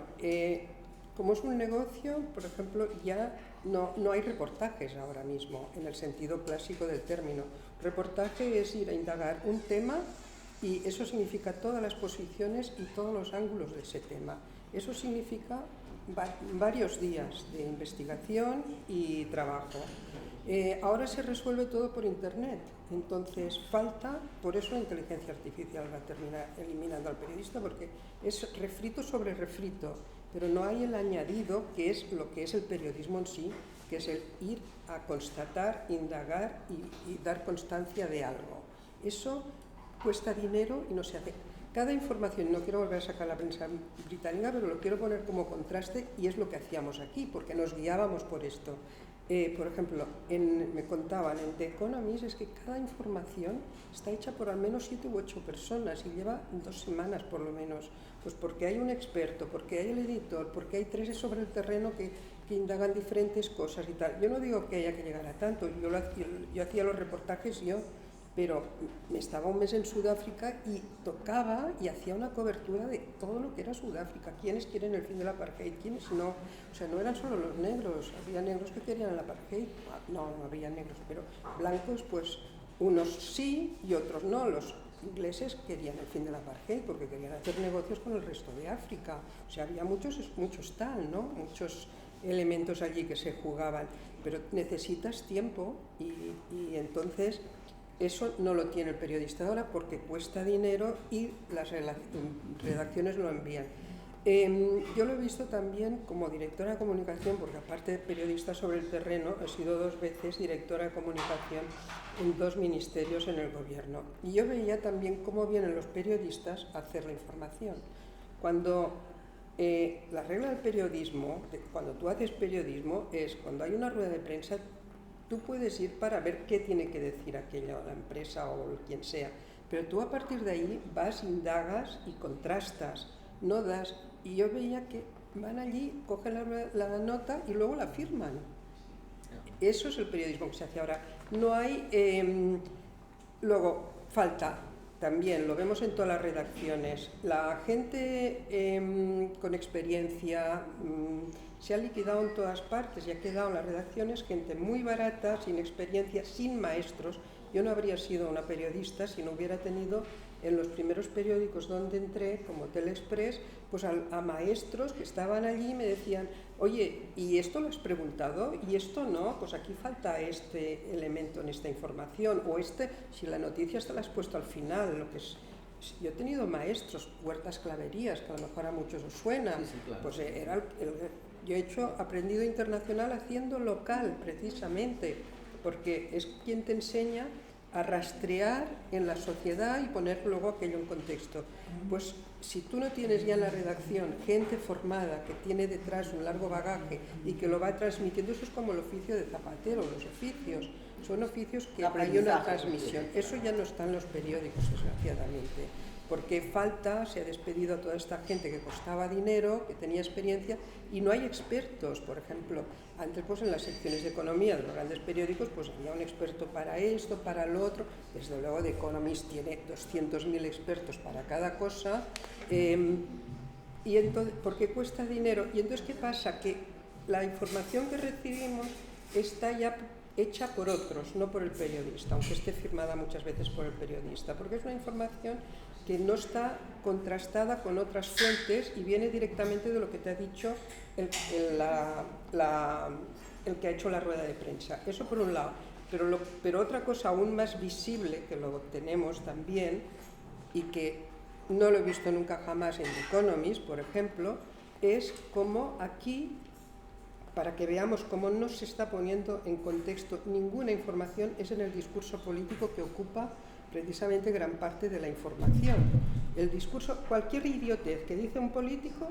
como es un negocio, por ejemplo, ya no hay reportajes ahora mismo, en el sentido clásico del término. Reportaje es ir a indagar un tema y eso significa todas las posiciones y todos los ángulos de ese tema. Eso significa varios días de investigación y trabajo. Ahora se resuelve todo por Internet, entonces por eso la inteligencia artificial va a terminar eliminando al periodista, porque es refrito sobre refrito, pero no hay el añadido, que es lo que es el periodismo en sí, que es el ir a constatar, indagar y dar constancia de algo. Eso cuesta dinero y no se hace. Cada información, no quiero volver a sacar la prensa británica, pero lo quiero poner como contraste, y es lo que hacíamos aquí, porque nos guiábamos por esto. Por ejemplo, me contaban en The Economist, es que cada información está hecha por al menos 7 u 8 personas y lleva 2 semanas por lo menos, pues porque hay un experto, porque hay el editor, porque hay 3 sobre el terreno que indagan diferentes cosas y tal. Yo no digo que haya que llegar a tanto, yo hacía los reportajes pero estaba un mes en Sudáfrica y tocaba y hacía una cobertura de todo lo que era Sudáfrica, quiénes quieren el fin del apartheid, quiénes no. O sea, no eran solo los negros, había negros que querían el apartheid, no había negros, pero blancos, pues unos sí y otros no. Los ingleses querían el fin del apartheid porque querían hacer negocios con el resto de África. O sea, había muchos tal, ¿no? Muchos elementos allí que se jugaban, pero necesitas tiempo y entonces eso no lo tiene el periodista ahora porque cuesta dinero y las redacciones lo envían. Yo lo he visto también como directora de comunicación, porque aparte de periodista sobre el terreno, he sido 2 veces directora de comunicación en 2 ministerios en el gobierno. Y yo veía también cómo vienen los periodistas a hacer la información. Cuando la regla del periodismo, cuando tú haces periodismo, es cuando hay una rueda de prensa, tú puedes ir para ver qué tiene que decir aquella la empresa o quien sea, pero tú a partir de ahí vas, indagas y contrastas, no das. Y yo veía que van allí, cogen la nota y luego la firman. Eso es el periodismo que se hace ahora. No hay... luego, falta, también lo vemos en todas las redacciones, la gente con experiencia... se ha liquidado en todas partes y ha quedado en las redacciones gente muy barata, sin experiencia, sin maestros. Yo no habría sido una periodista si no hubiera tenido en los primeros periódicos donde entré, como Telexpress, pues a maestros que estaban allí y me decían, oye, ¿y esto lo has preguntado? ¿Y esto no? Pues aquí falta este elemento en esta información, o si la noticia te la has puesto al final, lo que es... Yo he tenido maestros, Huertas Claverías, que a lo mejor a muchos os suena, sí, claro. Pues era yo he aprendido internacional haciendo local, precisamente, porque es quien te enseña a rastrear en la sociedad y poner luego aquello en contexto. Pues si tú no tienes ya en la redacción gente formada que tiene detrás un largo bagaje y que lo va transmitiendo, eso es como el oficio de zapatero. Los oficios son oficios que hay una transmisión. Eso ya no está en los periódicos, desgraciadamente, porque se ha despedido a toda esta gente que costaba dinero, que tenía experiencia, y no hay expertos. Por ejemplo, antes pues en las secciones de economía de los grandes periódicos pues había un experto para esto, para lo otro. Desde luego The Economist tiene 200.000 expertos para cada cosa, y entonces, porque cuesta dinero. Y entonces, ¿qué pasa? Que la información que recibimos está ya hecha por otros, no por el periodista, aunque esté firmada muchas veces por el periodista, porque es una información que no está contrastada con otras fuentes y viene directamente de lo que te ha dicho el que ha hecho la rueda de prensa. Eso por un lado. Pero otra cosa aún más visible, que lo tenemos también, y que no lo he visto nunca jamás en The Economist, por ejemplo, es cómo aquí, para que veamos cómo no se está poniendo en contexto ninguna información, es en el discurso político que ocupa precisamente gran parte de la información. El discurso, cualquier idiotez que dice un político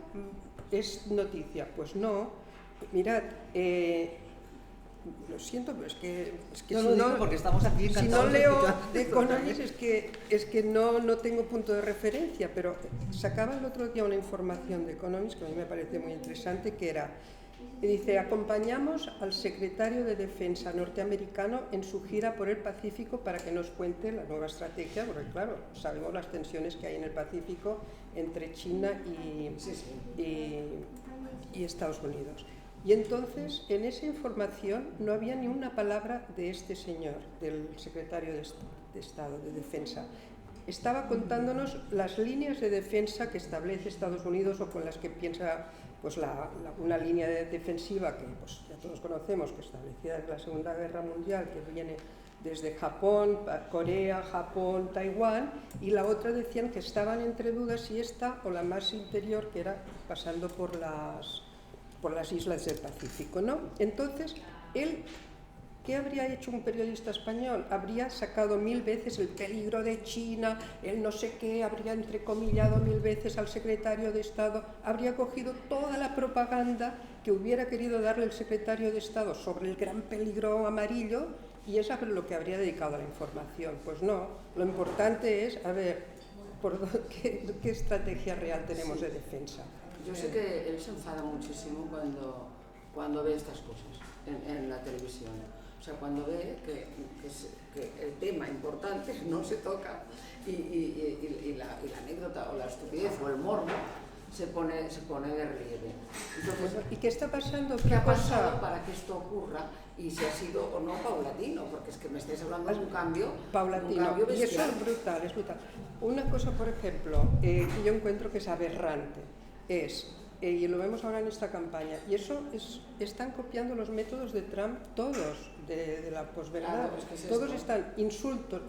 es noticia. Pues no. Mirad, lo siento, pero es que No si lo digo porque estamos aquí si encantados no de leo escuchar. The Economist es que no tengo punto de referencia, pero sacaba el otro día una información de Economist que a mí me parece muy interesante, que era, dice, acompañamos al secretario de Defensa norteamericano en su gira por el Pacífico para que nos cuente la nueva estrategia, porque claro, sabemos las tensiones que hay en el Pacífico entre China y Estados Unidos. Y entonces, en esa información no había ni una palabra de este señor, del secretario de Estado de Defensa. Estaba contándonos las líneas de defensa que establece Estados Unidos o con las que piensa pues una línea defensiva que pues, ya todos conocemos, que establecida desde la Segunda Guerra Mundial, que viene desde Japón, Corea, Japón, Taiwán, y la otra decían que estaban entre dudas si esta o la más interior, que era pasando por las islas del Pacífico, ¿no? Entonces, ¿qué habría hecho un periodista español? Habría sacado 1000 veces el peligro de China, el no sé qué, habría entrecomillado 1000 veces al secretario de Estado, habría cogido toda la propaganda que hubiera querido darle el secretario de Estado sobre el gran peligro amarillo, y eso es lo que habría dedicado a la información. Pues no, lo importante es, a ver, ¿qué estrategia real tenemos de defensa? Yo sé que él se enfada muchísimo cuando ve estas cosas en la televisión. O sea, cuando ve que el tema importante no se toca y la anécdota o la estupidez o el morbo se pone de relieve. Entonces, ¿y qué está pasando? ¿Qué ha pasado para que esto ocurra? Y si ha sido o no paulatino, porque es que me estáis hablando de un cambio paulatino. Y eso es brutal, es brutal. Una cosa, por ejemplo, que yo encuentro que es aberrante, y lo vemos ahora en esta campaña, y eso están copiando los métodos de Trump todos, de la posverdad. Claro, es que todos están insultos.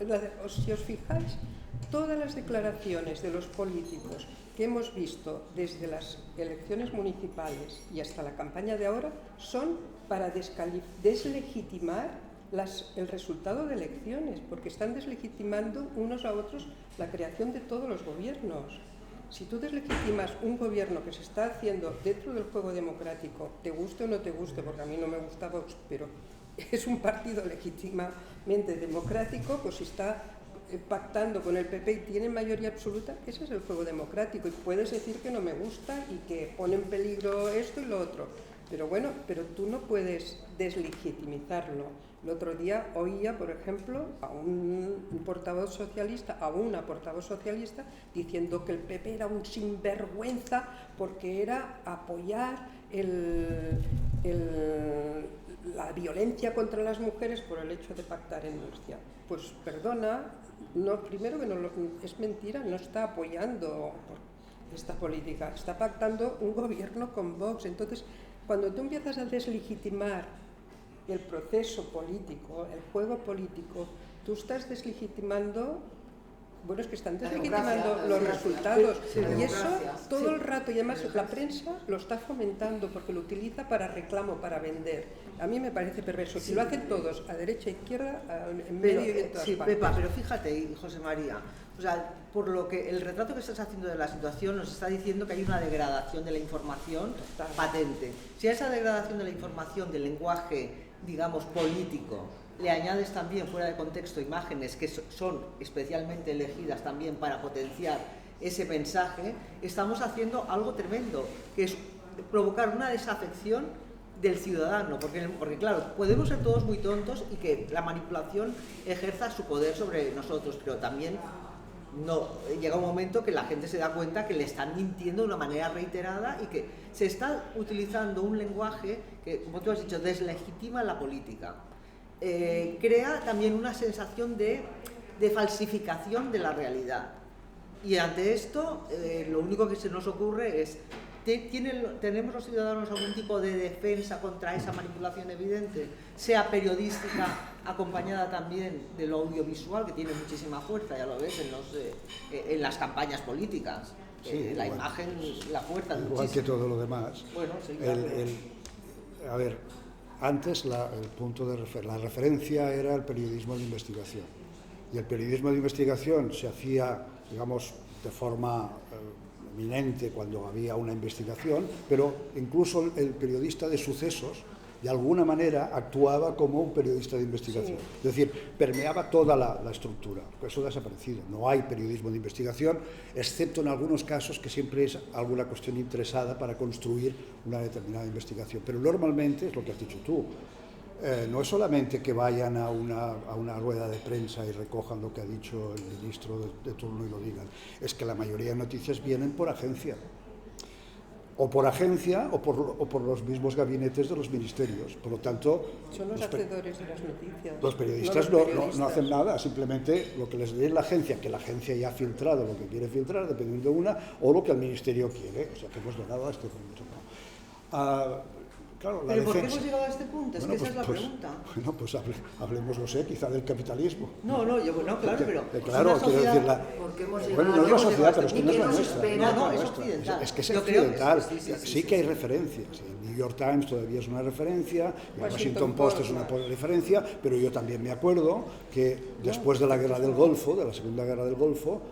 Si os fijáis, todas las declaraciones de los políticos que hemos visto desde las elecciones municipales y hasta la campaña de ahora son para deslegitimar el resultado de elecciones, porque están deslegitimando unos a otros la creación de todos los gobiernos. Si tú deslegitimas un gobierno que se está haciendo dentro del juego democrático, te guste o no te guste, porque a mí no me gusta Vox, pero es un partido legítimamente democrático, pues si está pactando con el PP y tiene mayoría absoluta, ese es el juego democrático, y puedes decir que no me gusta y que pone en peligro esto y lo otro, pero bueno, pero tú no puedes deslegitimizarlo. El otro día oía, por ejemplo, a una portavoz socialista diciendo que el PP era un sinvergüenza porque era apoyar la violencia contra las mujeres por el hecho de pactar en Murcia. Pues perdona, primero que es mentira, no está apoyando esta política, está pactando un gobierno con Vox. Entonces, cuando tú empiezas a deslegitimar el proceso político, el juego político, tú estás deslegitimando, bueno, es que están deslegitimando los resultados, y eso todo el rato, y además la prensa lo está fomentando porque lo utiliza para reclamo, para vender. A mí me parece perverso, y lo hacen todos, a derecha, izquierda, en medio y en todas partes. Pepa, pero fíjate, José María, o sea, por lo que el retrato que estás haciendo de la situación nos está diciendo que hay una degradación de la información patente. Si a esa degradación de la información, del lenguaje, digamos, político, le añades también fuera de contexto imágenes que son especialmente elegidas también para potenciar ese mensaje, estamos haciendo algo tremendo, que es provocar una desafección del ciudadano, porque claro, podemos ser todos muy tontos y que la manipulación ejerza su poder sobre nosotros, pero también llega un momento que la gente se da cuenta que le están mintiendo de una manera reiterada y que se está utilizando un lenguaje que, como tú has dicho, deslegitima la política. Crea también una sensación de falsificación de la realidad. Y ante esto, lo único que se nos ocurre es, ¿tenemos los ciudadanos algún tipo de defensa contra esa manipulación evidente? Sea periodística, acompañada también de lo audiovisual, que tiene muchísima fuerza, ya lo ves en las campañas políticas. Sí, la imagen, la fuerza. Igual que todo lo demás. Bueno, sí, a ver, antes la referencia era el periodismo de investigación. Y el periodismo de investigación se hacía, digamos, de forma eminente cuando había una investigación, pero incluso el periodista de sucesos de alguna manera actuaba como un periodista de investigación. Sí. Es decir, permeaba toda la estructura. Eso ha desaparecido. No hay periodismo de investigación, excepto en algunos casos que siempre es alguna cuestión interesada para construir una determinada investigación. Pero normalmente, es lo que has dicho tú, no es solamente que vayan a una rueda de prensa y recojan lo que ha dicho el ministro de turno y lo digan, es que la mayoría de noticias vienen por agencia. O por agencia o por los mismos gabinetes de los ministerios. Por lo tanto, son los hacedores de las noticias. Los periodistas no hacen nada, simplemente lo que les dé la agencia, que la agencia ya ha filtrado lo que quiere filtrar, dependiendo de una, o lo que el ministerio quiere. O sea, que hemos llegado a este punto, ¿no? Claro, ¿Pero por qué hemos llegado a este punto? Es que esa es la pues, pregunta. Bueno, pues hablemos, no sé, quizá del capitalismo. No, claro, pero... Claro, es una quiero sociedad... decir, ¿Por qué hemos bueno, no es la sociedad, pero es que no es la nuestra. No, es occidental. Es que es Yo creo que occidental. sí. Sí que hay referencias. El New York Times todavía es una referencia, el Washington Post es una referencia, pero yo también me acuerdo que después de la Guerra del Golfo, de la Segunda Guerra del Golfo,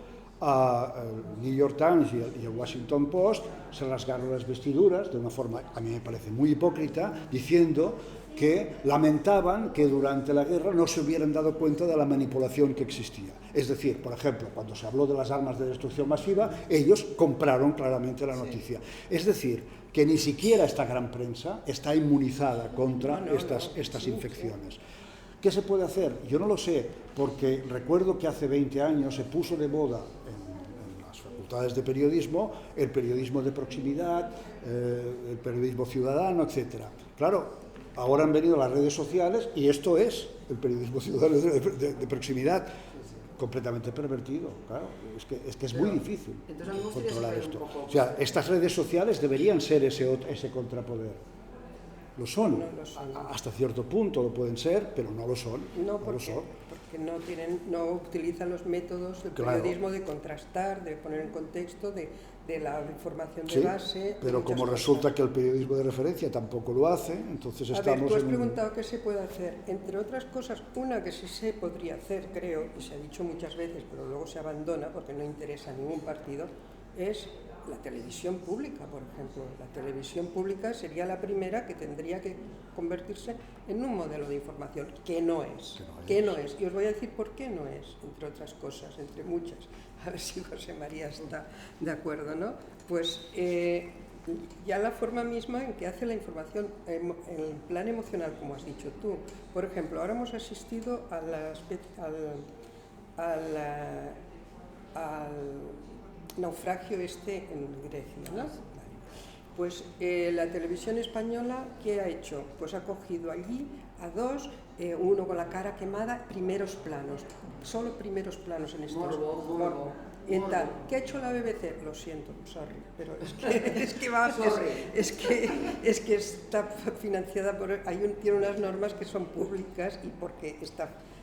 el New York Times y el Washington Post se rasgaron las vestiduras de una forma, a mí me parece muy hipócrita, diciendo que lamentaban que durante la guerra no se hubieran dado cuenta de la manipulación que existía. Es decir, por ejemplo, cuando se habló de las armas de destrucción masiva, ellos compraron claramente la noticia. Es decir, que ni siquiera esta gran prensa está inmunizada contra estas infecciones. ¿Qué se puede hacer? Yo no lo sé, porque recuerdo que hace 20 años se puso de moda en las facultades de periodismo el periodismo de proximidad, el periodismo ciudadano, etc. Claro, ahora han venido las redes sociales y esto es el periodismo ciudadano de proximidad, completamente pervertido. Claro, es que es muy difícil controlar esto. O sea, estas redes sociales deberían ser ese contrapoder. Lo son, hasta cierto punto lo pueden ser, pero no lo son. Porque no utilizan los métodos del periodismo de contrastar, de poner en contexto, de la información de base. Pero como resulta que el periodismo de referencia tampoco lo hace, entonces estamos... tú has preguntado qué se puede hacer. Entre otras cosas, una que sí se podría hacer, creo, y se ha dicho muchas veces, pero luego se abandona porque no interesa a ningún partido, es la televisión pública, por ejemplo. La televisión pública sería la primera que tendría que convertirse en un modelo de información, que no es. Y os voy a decir por qué no es, entre otras cosas, entre muchas. A ver si José María está de acuerdo, ¿no? Pues ya la forma misma en que hace la información, en el plan emocional, como has dicho tú. Por ejemplo, ahora hemos asistido al naufragio en Grecia, ¿no? Pues la televisión española, ¿qué ha hecho? Pues ha cogido allí a dos, uno con la cara quemada, primeros planos, solo primeros planos en estos. Morbo. ¿Qué ha hecho la BBC? Lo siento, sorry, pero es que está financiada por... tiene unas normas que son públicas y porque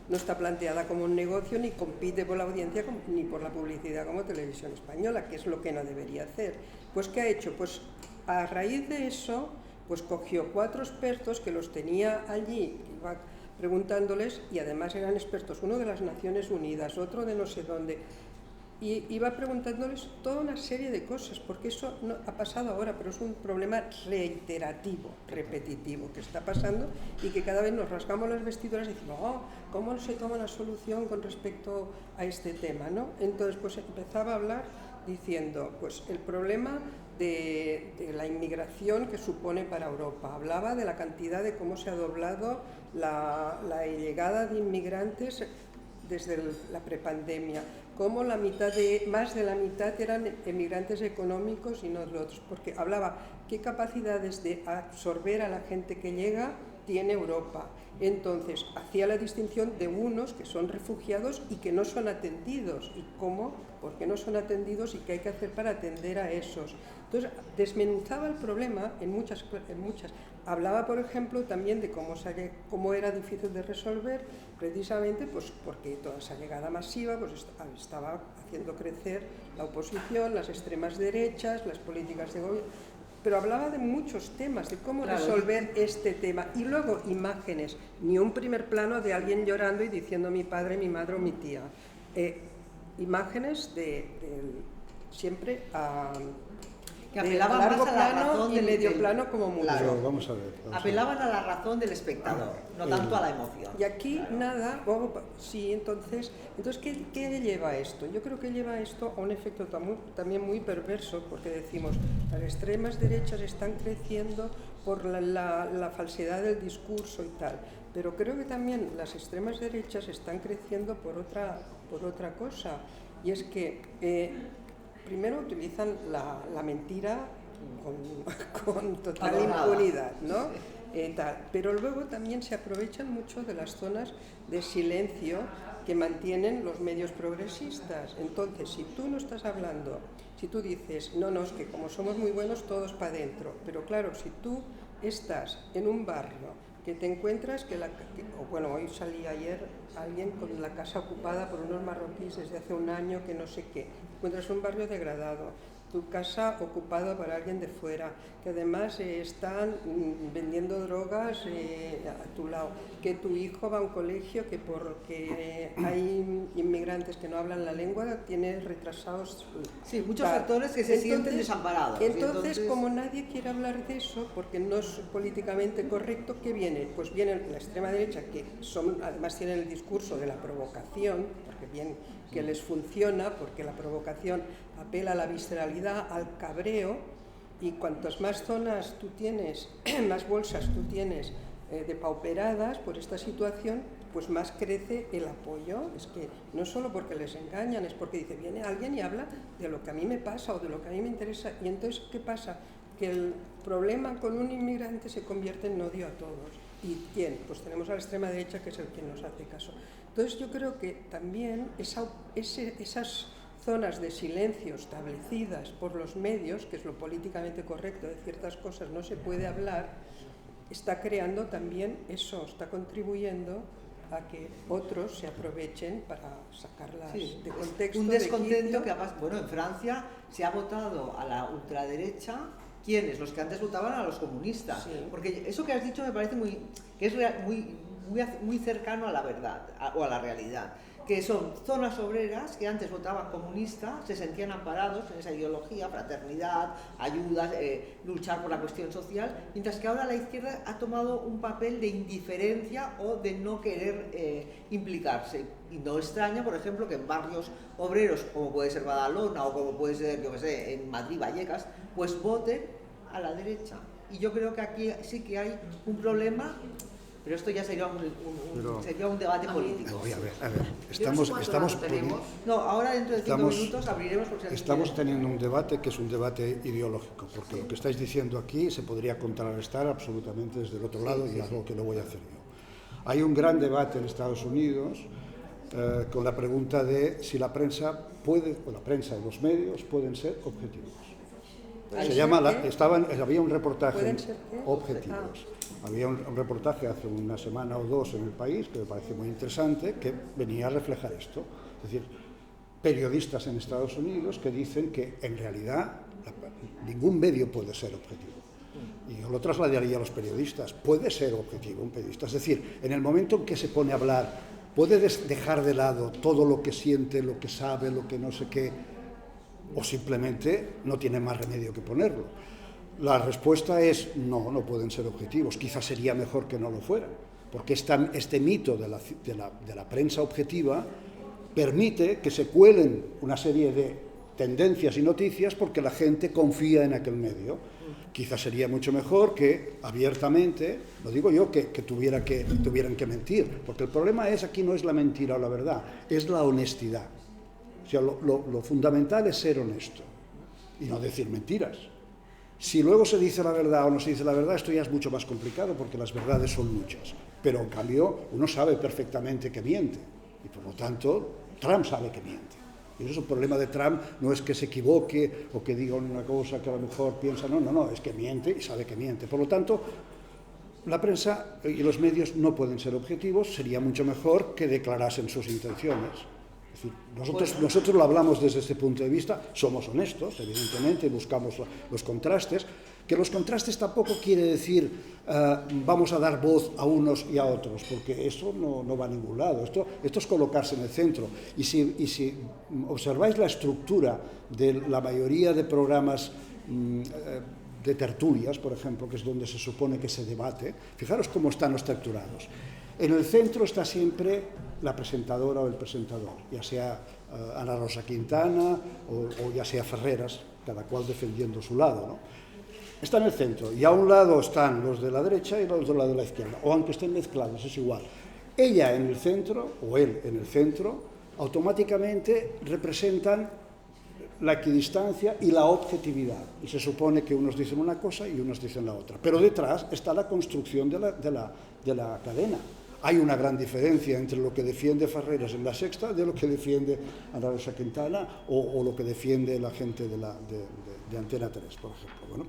no está planteada como un negocio, ni compite por la audiencia, ni por la publicidad como Televisión Española, que es lo que no debería hacer. Pues, ¿qué ha hecho? Pues, a raíz de eso, pues cogió 4 expertos que los tenía allí, iba preguntándoles, y además eran expertos, uno de las Naciones Unidas, otro de no sé dónde, y iba preguntándoles toda una serie de cosas, porque eso no ha pasado ahora, pero es un problema reiterativo, repetitivo, que está pasando y que cada vez nos rasgamos las vestiduras y decimos, ¿cómo se toma una solución con respecto a este tema, ¿no? Entonces, pues empezaba a hablar diciendo, pues el problema de la inmigración que supone para Europa. Hablaba de la cantidad de cómo se ha doblado la llegada de inmigrantes desde la prepandemia, cómo más de la mitad eran emigrantes económicos y no de otros, porque hablaba qué capacidades de absorber a la gente que llega tiene Europa. Entonces, hacía la distinción de unos que son refugiados y que no son atendidos. ¿Y cómo? ¿Por qué no son atendidos y qué hay que hacer para atender a esos? Entonces, desmenuzaba el problema en muchas. Hablaba, por ejemplo, también de cómo era difícil de resolver, precisamente pues, porque toda esa llegada masiva pues, estaba haciendo crecer la oposición, las extremas derechas, las políticas de gobierno. Pero hablaba de muchos temas, de cómo resolver este tema. Y luego imágenes, ni un primer plano de alguien llorando y diciendo mi padre, mi madre o mi tía. Imágenes siempre Que apelaban a largo más a la plano razón y del- medio del- plano como mucho. Claro. Pero vamos a ver. Apelaban a la razón del espectador, no tanto a la emoción. Y aquí nada, sí, entonces ¿qué lleva esto? Yo creo que lleva esto a un efecto también muy perverso, porque decimos, las extremas derechas están creciendo por la falsedad del discurso y tal, pero creo que también las extremas derechas están creciendo por otra cosa, y es que primero utilizan la mentira con total Adornada. impunidad, ¿no? Tal. Pero luego también se aprovechan mucho de las zonas de silencio que mantienen los medios progresistas. Entonces, si tú no estás hablando, si tú dices, no, es que como somos muy buenos, todos para adentro. Pero claro, si tú estás en un barrio que te encuentras hoy salí ayer alguien con la casa ocupada por unos marroquíes desde hace un año, que no sé qué, encuentras un barrio degradado, tu casa ocupada para alguien de fuera, que además están vendiendo drogas a tu lado, que tu hijo va a un colegio que porque hay inmigrantes que no hablan la lengua, tiene retrasados. Sí, muchos factores que se sienten desamparados. Entonces, como nadie quiere hablar de eso, porque no es políticamente correcto, ¿qué viene? Pues viene la extrema derecha, que además tienen el discurso de la provocación, porque bien que les funciona, porque la provocación apela a la visceralidad, al cabreo, y cuantas más zonas tú tienes, más bolsas tú tienes depauperadas por esta situación, pues más crece el apoyo. Es que no solo porque les engañan, es porque dice, viene alguien y habla de lo que a mí me pasa o de lo que a mí me interesa, y entonces, ¿qué pasa? Que el problema con un inmigrante se convierte en odio a todos. ¿Y quién? Pues tenemos a la extrema derecha, que es el que nos hace caso. Entonces yo creo que también esas zonas de silencio establecidas por los medios, que es lo políticamente correcto, de ciertas cosas no se puede hablar, está creando también eso, está contribuyendo a que otros se aprovechen para sacarlas de contexto. Un descontento que además, en Francia se ha votado a la ultraderecha. ¿Quiénes? Los que antes votaban a los comunistas. Sí. Porque eso que has dicho me parece muy cercano a la verdad o a la realidad. Que son zonas obreras que antes votaban comunistas, se sentían amparados en esa ideología, fraternidad, ayudas, luchar por la cuestión social, mientras que ahora la izquierda ha tomado un papel de indiferencia o de no querer implicarse. Y no extraña, por ejemplo, que en barrios obreros, como puede ser Badalona o como puede ser, en Madrid, Vallecas, pues voten a la derecha. Y yo creo que aquí sí que hay un problema. Pero esto ya sería un debate político. A ver. Estamos No, ahora dentro de 5 minutos abriremos... Estamos teniendo un debate que es un debate ideológico, porque lo que estáis diciendo aquí se podría contrarrestar absolutamente desde el otro lado, y es algo que no voy a hacer yo. Hay un gran debate en Estados Unidos con la pregunta de si la prensa y los medios pueden ser objetivos. Había un reportaje objetivos. Había un reportaje hace una semana o dos en El País que me parece muy interesante, que venía a reflejar esto. Es decir, periodistas en Estados Unidos que dicen que en realidad ningún medio puede ser objetivo. Y yo lo trasladaría a los periodistas. Puede ser objetivo un periodista. Es decir, en el momento en que se pone a hablar, puede dejar de lado todo lo que siente, lo que sabe, lo que no sé qué, o simplemente no tiene más remedio que ponerlo. La respuesta es no pueden ser objetivos. Quizás sería mejor que no lo fueran, porque este mito de la prensa objetiva permite que se cuelen una serie de tendencias y noticias porque la gente confía en aquel medio. Quizás sería mucho mejor que abiertamente, lo digo yo, que tuvieran que mentir, porque el problema aquí no es la mentira o la verdad, es la honestidad. O sea, lo fundamental es ser honesto y no decir mentiras. Si luego se dice la verdad o no se dice la verdad, esto ya es mucho más complicado porque las verdades son muchas. Pero en cambio, uno sabe perfectamente que miente y por lo tanto, Trump sabe que miente. Y eso es un problema de Trump, no es que se equivoque o que diga una cosa que a lo mejor piensa, no, es que miente y sabe que miente. Por lo tanto, la prensa y los medios no pueden ser objetivos, sería mucho mejor que declarasen sus intenciones. Es decir, nosotros lo hablamos desde este punto de vista, somos honestos, evidentemente, buscamos los contrastes, que los contrastes tampoco quiere decir vamos a dar voz a unos y a otros, porque eso no va a ningún lado, esto es colocarse en el centro. Y si observáis la estructura de la mayoría de programas de tertulias, por ejemplo, que es donde se supone que se debate. Fijaros cómo están estructurados. En el centro está siempre la presentadora o el presentador, ya sea Ana Rosa Quintana o ya sea Ferreras, cada cual defendiendo su lado, ¿no? Está en el centro, y a un lado están los de la derecha y los de la izquierda, o aunque estén mezclados, es igual. Ella en el centro, o él en el centro, automáticamente representan la equidistancia y la objetividad, y se supone que unos dicen una cosa y unos dicen la otra, pero detrás está la construcción de la cadena. Hay una gran diferencia entre lo que defiende Ferreras en La Sexta de lo que defiende Ana Rosa Quintana o lo que defiende la gente de Antena 3, por ejemplo. Bueno,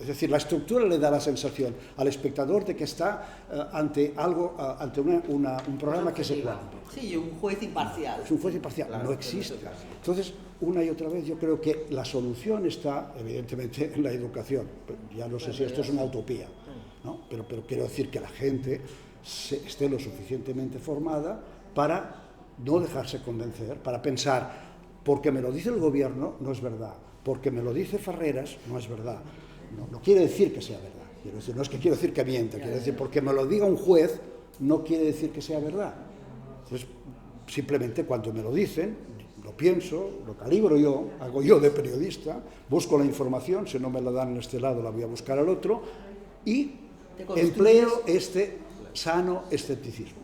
es decir, la estructura le da la sensación al espectador de que está ante algo, ante un programa que se cuadra. Sí, un juez imparcial. Es un juez imparcial, no existe. Entonces, una y otra vez yo creo que la solución está, evidentemente, en la educación. Ya no sé si esto es una utopía, ¿no? Pero quiero decir que la gente esté lo suficientemente formada para no dejarse convencer, para pensar, porque me lo dice el gobierno, no es verdad, porque me lo dice Ferreras, no es verdad. No quiere decir que sea verdad, quiero decir, no es que quiero decir que mienta, quiero decir, porque me lo diga un juez, no quiere decir que sea verdad. Entonces, simplemente cuando me lo dicen, lo pienso, lo calibro yo, hago yo de periodista, busco la información, si no me la dan en este lado la voy a buscar al otro, y empleo este sano escepticismo.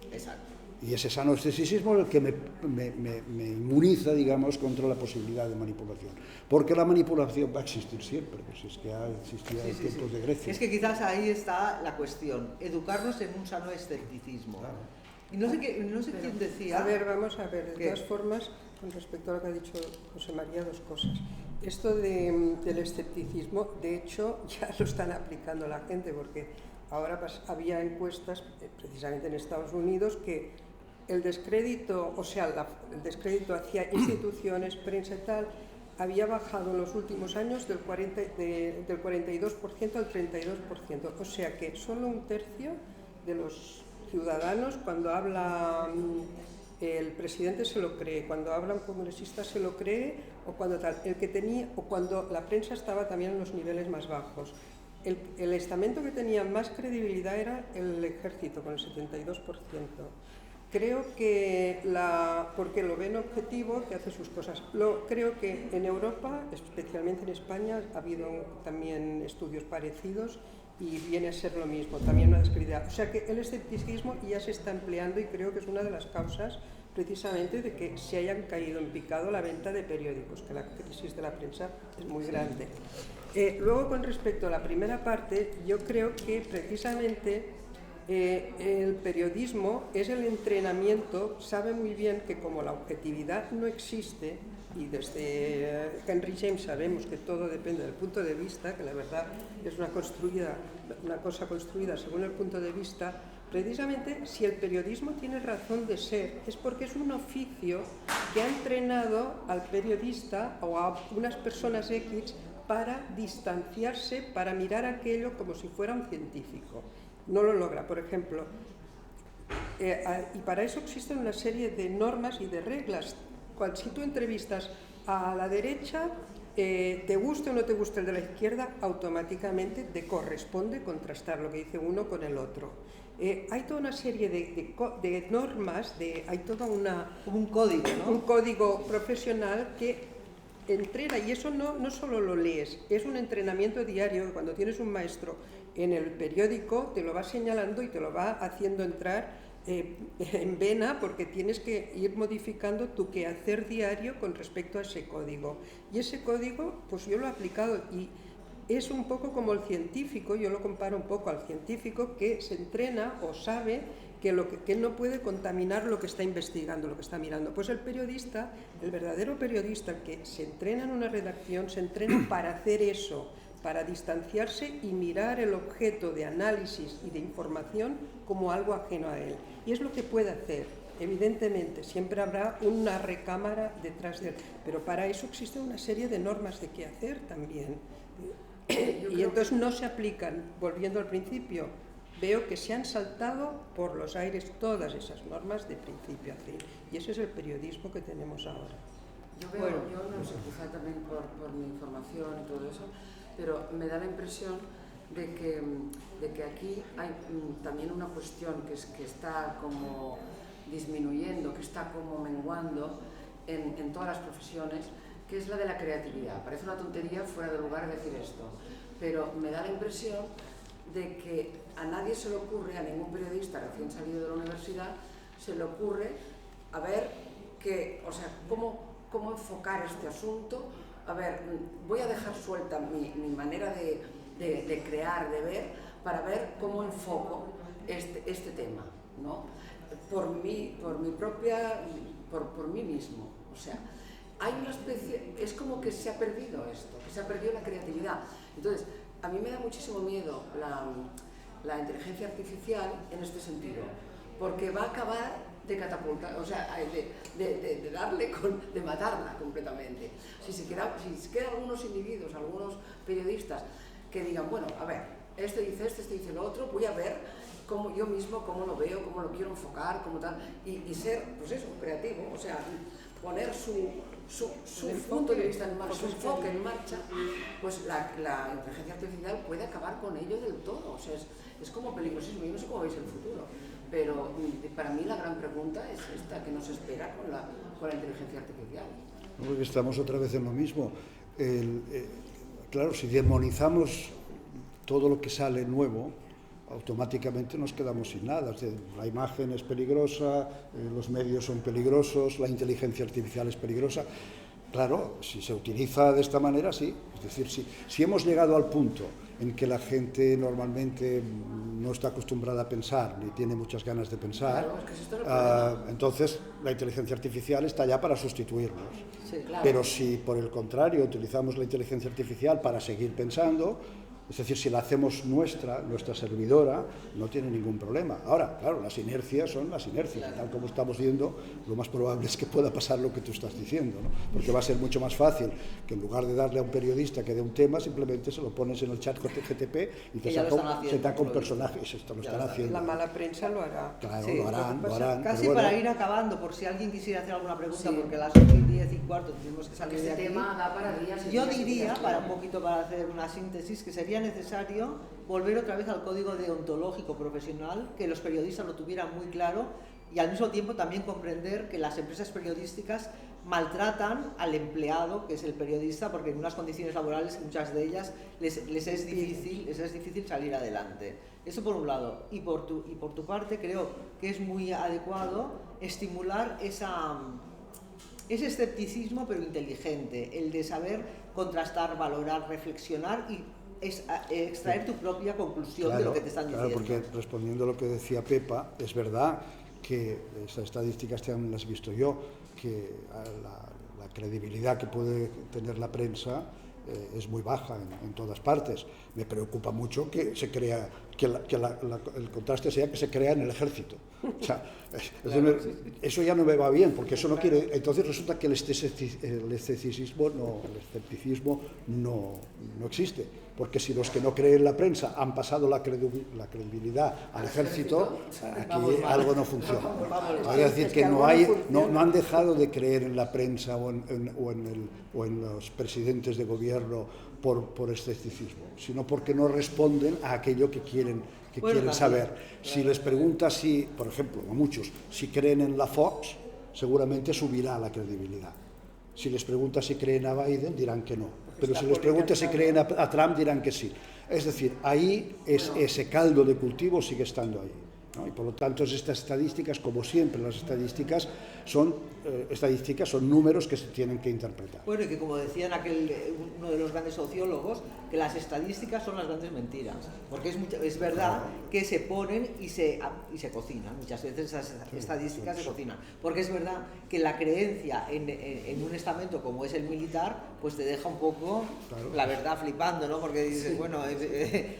Exacto. Y ese sano escepticismo es el que me inmuniza, digamos, contra la posibilidad de manipulación. Porque la manipulación va a existir siempre, pues es que ha existido en tiempos de Grecia. Es que quizás ahí está la cuestión, educarnos en un sano escepticismo. Claro. Y no sé quién decía... A ver, vamos a ver, de todas formas, con respecto a lo que ha dicho José María, dos cosas. Esto del escepticismo, de hecho, ya lo están aplicando la gente, porque ahora había encuestas, precisamente en Estados Unidos, que el descrédito, o sea, el descrédito hacia instituciones, prensa y tal, había bajado en los últimos años del 42% al 32%. O sea que solo un tercio de los ciudadanos, cuando habla el presidente se lo cree, cuando habla un congresista se lo cree, o cuando tal, o cuando la prensa estaba también en los niveles más bajos. El estamento que tenía más credibilidad era el ejército, con el 72%. Creo que, porque lo ven objetivo, que hace sus cosas. Creo que en Europa, especialmente en España, ha habido también estudios parecidos y viene a ser lo mismo, también una descredibilidad. O sea que el escepticismo ya se está empleando y creo que es una de las causas precisamente de que se hayan caído en picado la venta de periódicos, que la crisis de la prensa es muy grande. Luego, con respecto a la primera parte, yo creo que precisamente el periodismo es el entrenamiento, sabe muy bien que como la objetividad no existe, y desde Henry James sabemos que todo depende del punto de vista, que la verdad es una cosa construida según el punto de vista, precisamente si el periodismo tiene razón de ser es porque es un oficio que ha entrenado al periodista o a unas personas X para distanciarse, para mirar aquello como si fuera un científico. No lo logra, por ejemplo, y para eso existen una serie de normas y de reglas. Si tú entrevistas a la derecha, te guste o no te guste el de la izquierda, automáticamente te corresponde contrastar lo que dice uno con el otro. Hay toda una serie de normas, hay todo un código, ¿no? Un código profesional que entrena, y eso no solo lo lees, es un entrenamiento diario. Cuando tienes un maestro en el periódico, te lo va señalando y te lo va haciendo entrar en vena, porque tienes que ir modificando tu quehacer diario con respecto a ese código. Y ese código, pues yo lo he aplicado, y es un poco como el científico, yo lo comparo un poco al científico que se entrena o sabe que no puede contaminar lo que está investigando, lo que está mirando. Pues el periodista, el verdadero periodista, el que se entrena en una redacción, se entrena para hacer eso, para distanciarse y mirar el objeto de análisis y de información como algo ajeno a él. Y es lo que puede hacer. Evidentemente, siempre habrá una recámara detrás de él, pero para eso existe una serie de normas de qué hacer también. Y entonces no se aplican, volviendo al principio, veo que se han saltado por los aires todas esas normas de principio a fin. Y ese es el periodismo que tenemos ahora. Yo veo, Bueno. yo no sé, quizá también por mi formación y todo eso, pero me da la impresión de que aquí hay también una cuestión que está como disminuyendo, que está como menguando en todas las profesiones, que es la de la creatividad. Parece una tontería fuera de lugar decir esto, pero me da la impresión de que a nadie se le ocurre, a ningún periodista recién salido de la universidad, se le ocurre a ver cómo enfocar este asunto. A ver, voy a dejar suelta mi manera de crear, de ver, para ver cómo enfoco este tema, ¿no? Por mí mismo. O sea, hay una especie, es como que se ha perdido esto, que se ha perdido la creatividad. Entonces, a mí me da muchísimo miedo la inteligencia artificial en este sentido, porque va a acabar de catapultar, o sea, de darle, de matarla completamente. Si quedan algunos individuos, algunos periodistas que digan, bueno, a ver, este dice dice lo otro, voy a ver cómo yo mismo, cómo lo veo, cómo lo quiero enfocar, cómo tal, y ser, pues eso, creativo, o sea, poner su punto de vista en marcha, su enfoque en marcha, pues la inteligencia artificial puede acabar con ello del todo. O sea, es como peligrosísimo. Yo no sé cómo veis el futuro, pero para mí la gran pregunta es esta que nos espera con la inteligencia artificial. Porque estamos otra vez en lo mismo. Claro, si demonizamos todo lo que sale nuevo, automáticamente nos quedamos sin nada. O sea, la imagen es peligrosa, los medios son peligrosos, la inteligencia artificial es peligrosa. Claro, si se utiliza de esta manera, sí. Es decir, si hemos llegado al punto en que la gente normalmente no está acostumbrada a pensar, ni tiene muchas ganas de pensar, claro, es que esto es el problema. Entonces la inteligencia artificial está ya para sustituirnos. Sí, claro. Pero si por el contrario utilizamos la inteligencia artificial para seguir pensando, es decir, si la hacemos nuestra servidora, no tiene ningún problema. Ahora, claro, las inercias son las inercias, claro. Tal como estamos viendo, lo más probable es que pueda pasar lo que tú estás diciendo, ¿no? Porque va a ser mucho más fácil que en lugar de darle a un periodista que dé un tema, simplemente se lo pones en el chat GTP y te saca un personaje, y esto lo están haciendo. La mala prensa lo hará. Claro, sí, lo harán. Casi bueno, para ir acabando, por si alguien quisiera hacer alguna pregunta, sí. porque a las 8:10 tenemos que salir de Este aquí. tema da para días. Yo diría, para hacer una síntesis, que sería necesario volver otra vez al código deontológico profesional, que los periodistas lo tuvieran muy claro, y al mismo tiempo también comprender que las empresas periodísticas maltratan al empleado, que es el periodista, porque en unas condiciones laborales, muchas de ellas, les es difícil salir adelante. Eso por un lado. Y por tu parte, creo que es muy adecuado estimular ese escepticismo, pero inteligente, el de saber contrastar, valorar, reflexionar y extraer tu propia conclusión de lo que te están diciendo. Claro, porque respondiendo a lo que decía Pepa, es verdad que esas estadísticas también las he visto yo, que la credibilidad que puede tener la prensa es muy baja en todas partes. Me preocupa mucho que se crea, el contraste sea que se crea en el ejército. O sea, eso ya no me va bien, porque eso no quiere. Entonces resulta que el escepticismo no existe, porque si los que no creen en la prensa han pasado la credibilidad al ejército, aquí algo no funciona. Es decir, que no han dejado de creer en la prensa o en los presidentes de gobierno por escepticismo, sino porque no responden a aquello que quieren saber. Si les preguntas si, por ejemplo, a muchos, si creen en la Fox, seguramente subirá la credibilidad. Si les preguntas si creen a Biden, dirán que no. Pero si les preguntas si creen a Trump, dirán que sí. Es decir, ahí ese caldo de cultivo sigue estando ahí, ¿no? Y por lo tanto estas estadísticas, como siempre, las estadísticas son números que se tienen que interpretar. Bueno, y que como decían uno de los grandes sociólogos, que las estadísticas son las grandes mentiras, porque es verdad que se ponen y se cocinan, muchas veces esas estadísticas se cocinan, porque es verdad que la creencia en un estamento como es el militar, pues te deja un poco, la verdad, flipando, ¿no? Porque dices, bueno,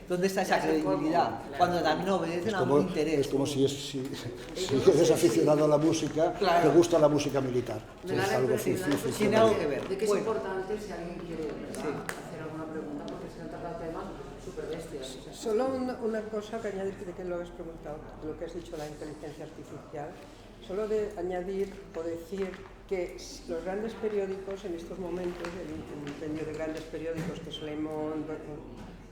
¿dónde está esa credibilidad? Cuando también obedecen a un interés. Es como si eres aficionado a la música, te gusta la música militar. Tiene algo que ver. De que es importante, si alguien quiere hacer alguna pregunta, porque se han tratado temas súper bestias. Solo una cosa que añadir de que lo has preguntado, de lo que has dicho, la inteligencia artificial. Solo de añadir o decir que los grandes periódicos en estos momentos, el incendio de grandes periódicos que es Le Monde,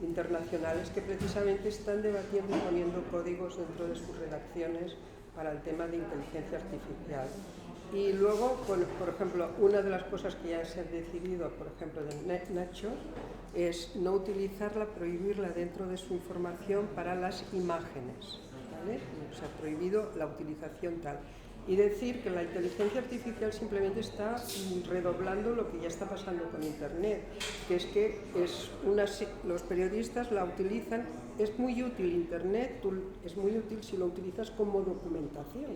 internacionales, que precisamente están debatiendo y poniendo códigos dentro de sus redacciones para el tema de inteligencia artificial. Y luego, por ejemplo, una de las cosas que ya se ha decidido, por ejemplo, de Nacho, es no utilizarla, prohibirla dentro de su información para las imágenes, ¿vale? O sea, prohibido la utilización tal. Y decir que la inteligencia artificial simplemente está redoblando lo que ya está pasando con Internet, que es que los periodistas la utilizan, es muy útil Internet, es muy útil si lo utilizas como documentación,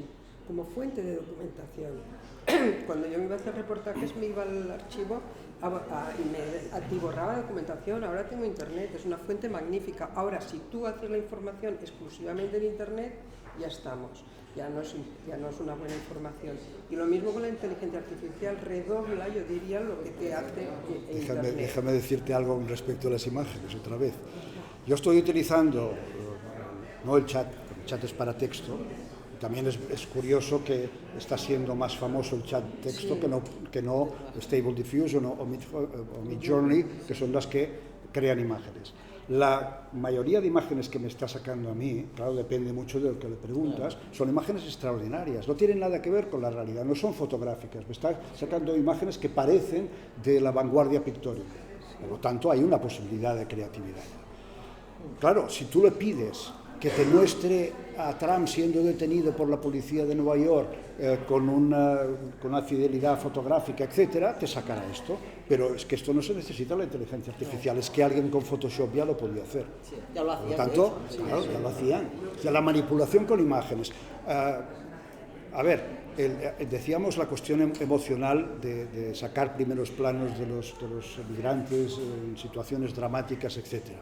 como fuente de documentación. Cuando yo me iba a hacer reportajes me iba al archivo y me atiborraba documentación. Ahora tengo Internet, es una fuente magnífica. Ahora, si tú haces la información exclusivamente en Internet, ya estamos. Ya no es una buena información. Y lo mismo con la inteligencia artificial, redobla, yo diría, lo que te hace Internet. Déjame decirte algo con respecto a las imágenes, otra vez. Yo estoy utilizando, no el chat es para texto. También es curioso que está siendo más famoso el chat texto, sí, que no Stable Diffusion o Midjourney, que son las que crean imágenes. La mayoría de imágenes que me está sacando a mí, claro, depende mucho de lo que le preguntas, son imágenes extraordinarias, no tienen nada que ver con la realidad, no son fotográficas, me está sacando imágenes que parecen de la vanguardia pictórica. Por lo tanto, hay una posibilidad de creatividad. Claro, si tú le pides que te muestre a Trump siendo detenido por la policía de Nueva York con una fidelidad fotográfica, etcétera, te sacará esto. Pero es que esto no se necesita la inteligencia artificial, es que alguien con Photoshop ya lo podía hacer. Sí, ya lo hacían. Por lo tanto, claro, ya lo hacían. O sea, la manipulación con imágenes. A ver, decíamos la cuestión emocional de sacar primeros planos de los migrantes en situaciones dramáticas, etcétera.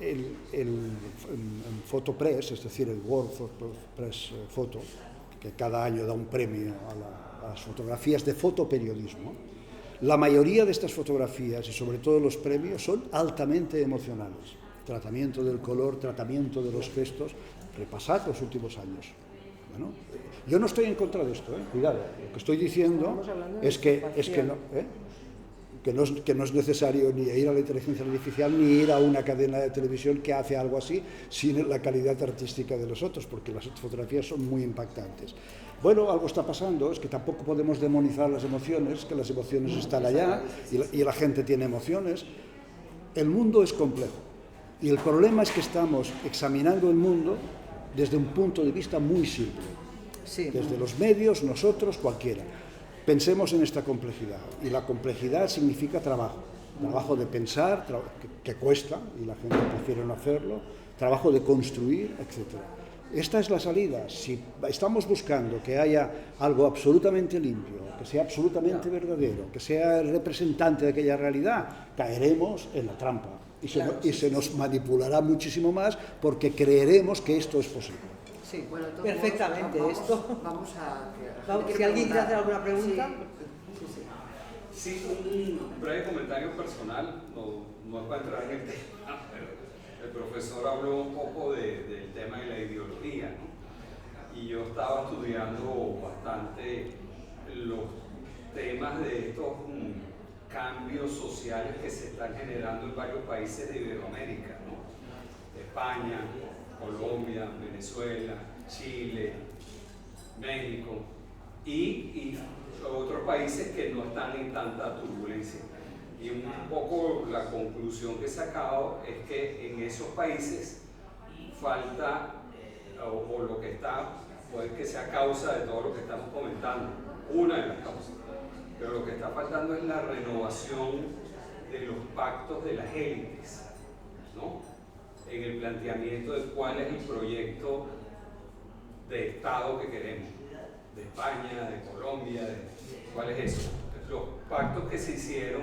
El Photopress, es decir, el World Press Photo, que cada año da un premio a las fotografías de fotoperiodismo, la mayoría de estas fotografías y sobre todo los premios son altamente emocionales. Tratamiento del color, tratamiento de los gestos, repasad los últimos años. Bueno, yo no estoy en contra de esto, cuidado. Lo que estoy diciendo es que no es necesario ni ir a la inteligencia artificial ni ir a una cadena de televisión que hace algo así sin la calidad artística de los otros, porque las fotografías son muy impactantes. Bueno, algo está pasando, es que tampoco podemos demonizar las emociones, que las emociones están allá y la gente tiene emociones. El mundo es complejo y el problema es que estamos examinando el mundo desde un punto de vista muy simple, sí, desde los medios, nosotros, cualquiera. Pensemos en esta complejidad, y la complejidad significa trabajo de pensar, que cuesta, y la gente prefiere no hacerlo, trabajo de construir, etc. Esta es la salida. Si estamos buscando que haya algo absolutamente limpio, que sea absolutamente verdadero, que sea el representante de aquella realidad, caeremos en la trampa, y se nos manipulará muchísimo más porque creeremos que esto es posible. Sí, bueno, perfectamente. Vamos a si alguien quiere hacer alguna pregunta. Sí, un breve comentario personal, no es para entrar en el tema, pero el profesor habló un poco del tema de la ideología, ¿no? Y yo estaba estudiando bastante los temas de estos cambios sociales que se están generando en varios países de Iberoamérica, ¿no? España, Colombia, Venezuela, Chile, México y otros países que no están en tanta turbulencia. Y un poco la conclusión que he sacado es que en esos países falta, o lo que está, puede que sea causa de todo lo que estamos comentando, una de las causas, pero lo que está faltando es la renovación de los pactos de las élites, ¿no? En el planteamiento de cuál es el proyecto de Estado que queremos, de España, de Colombia, cuál es eso. Los pactos que se hicieron,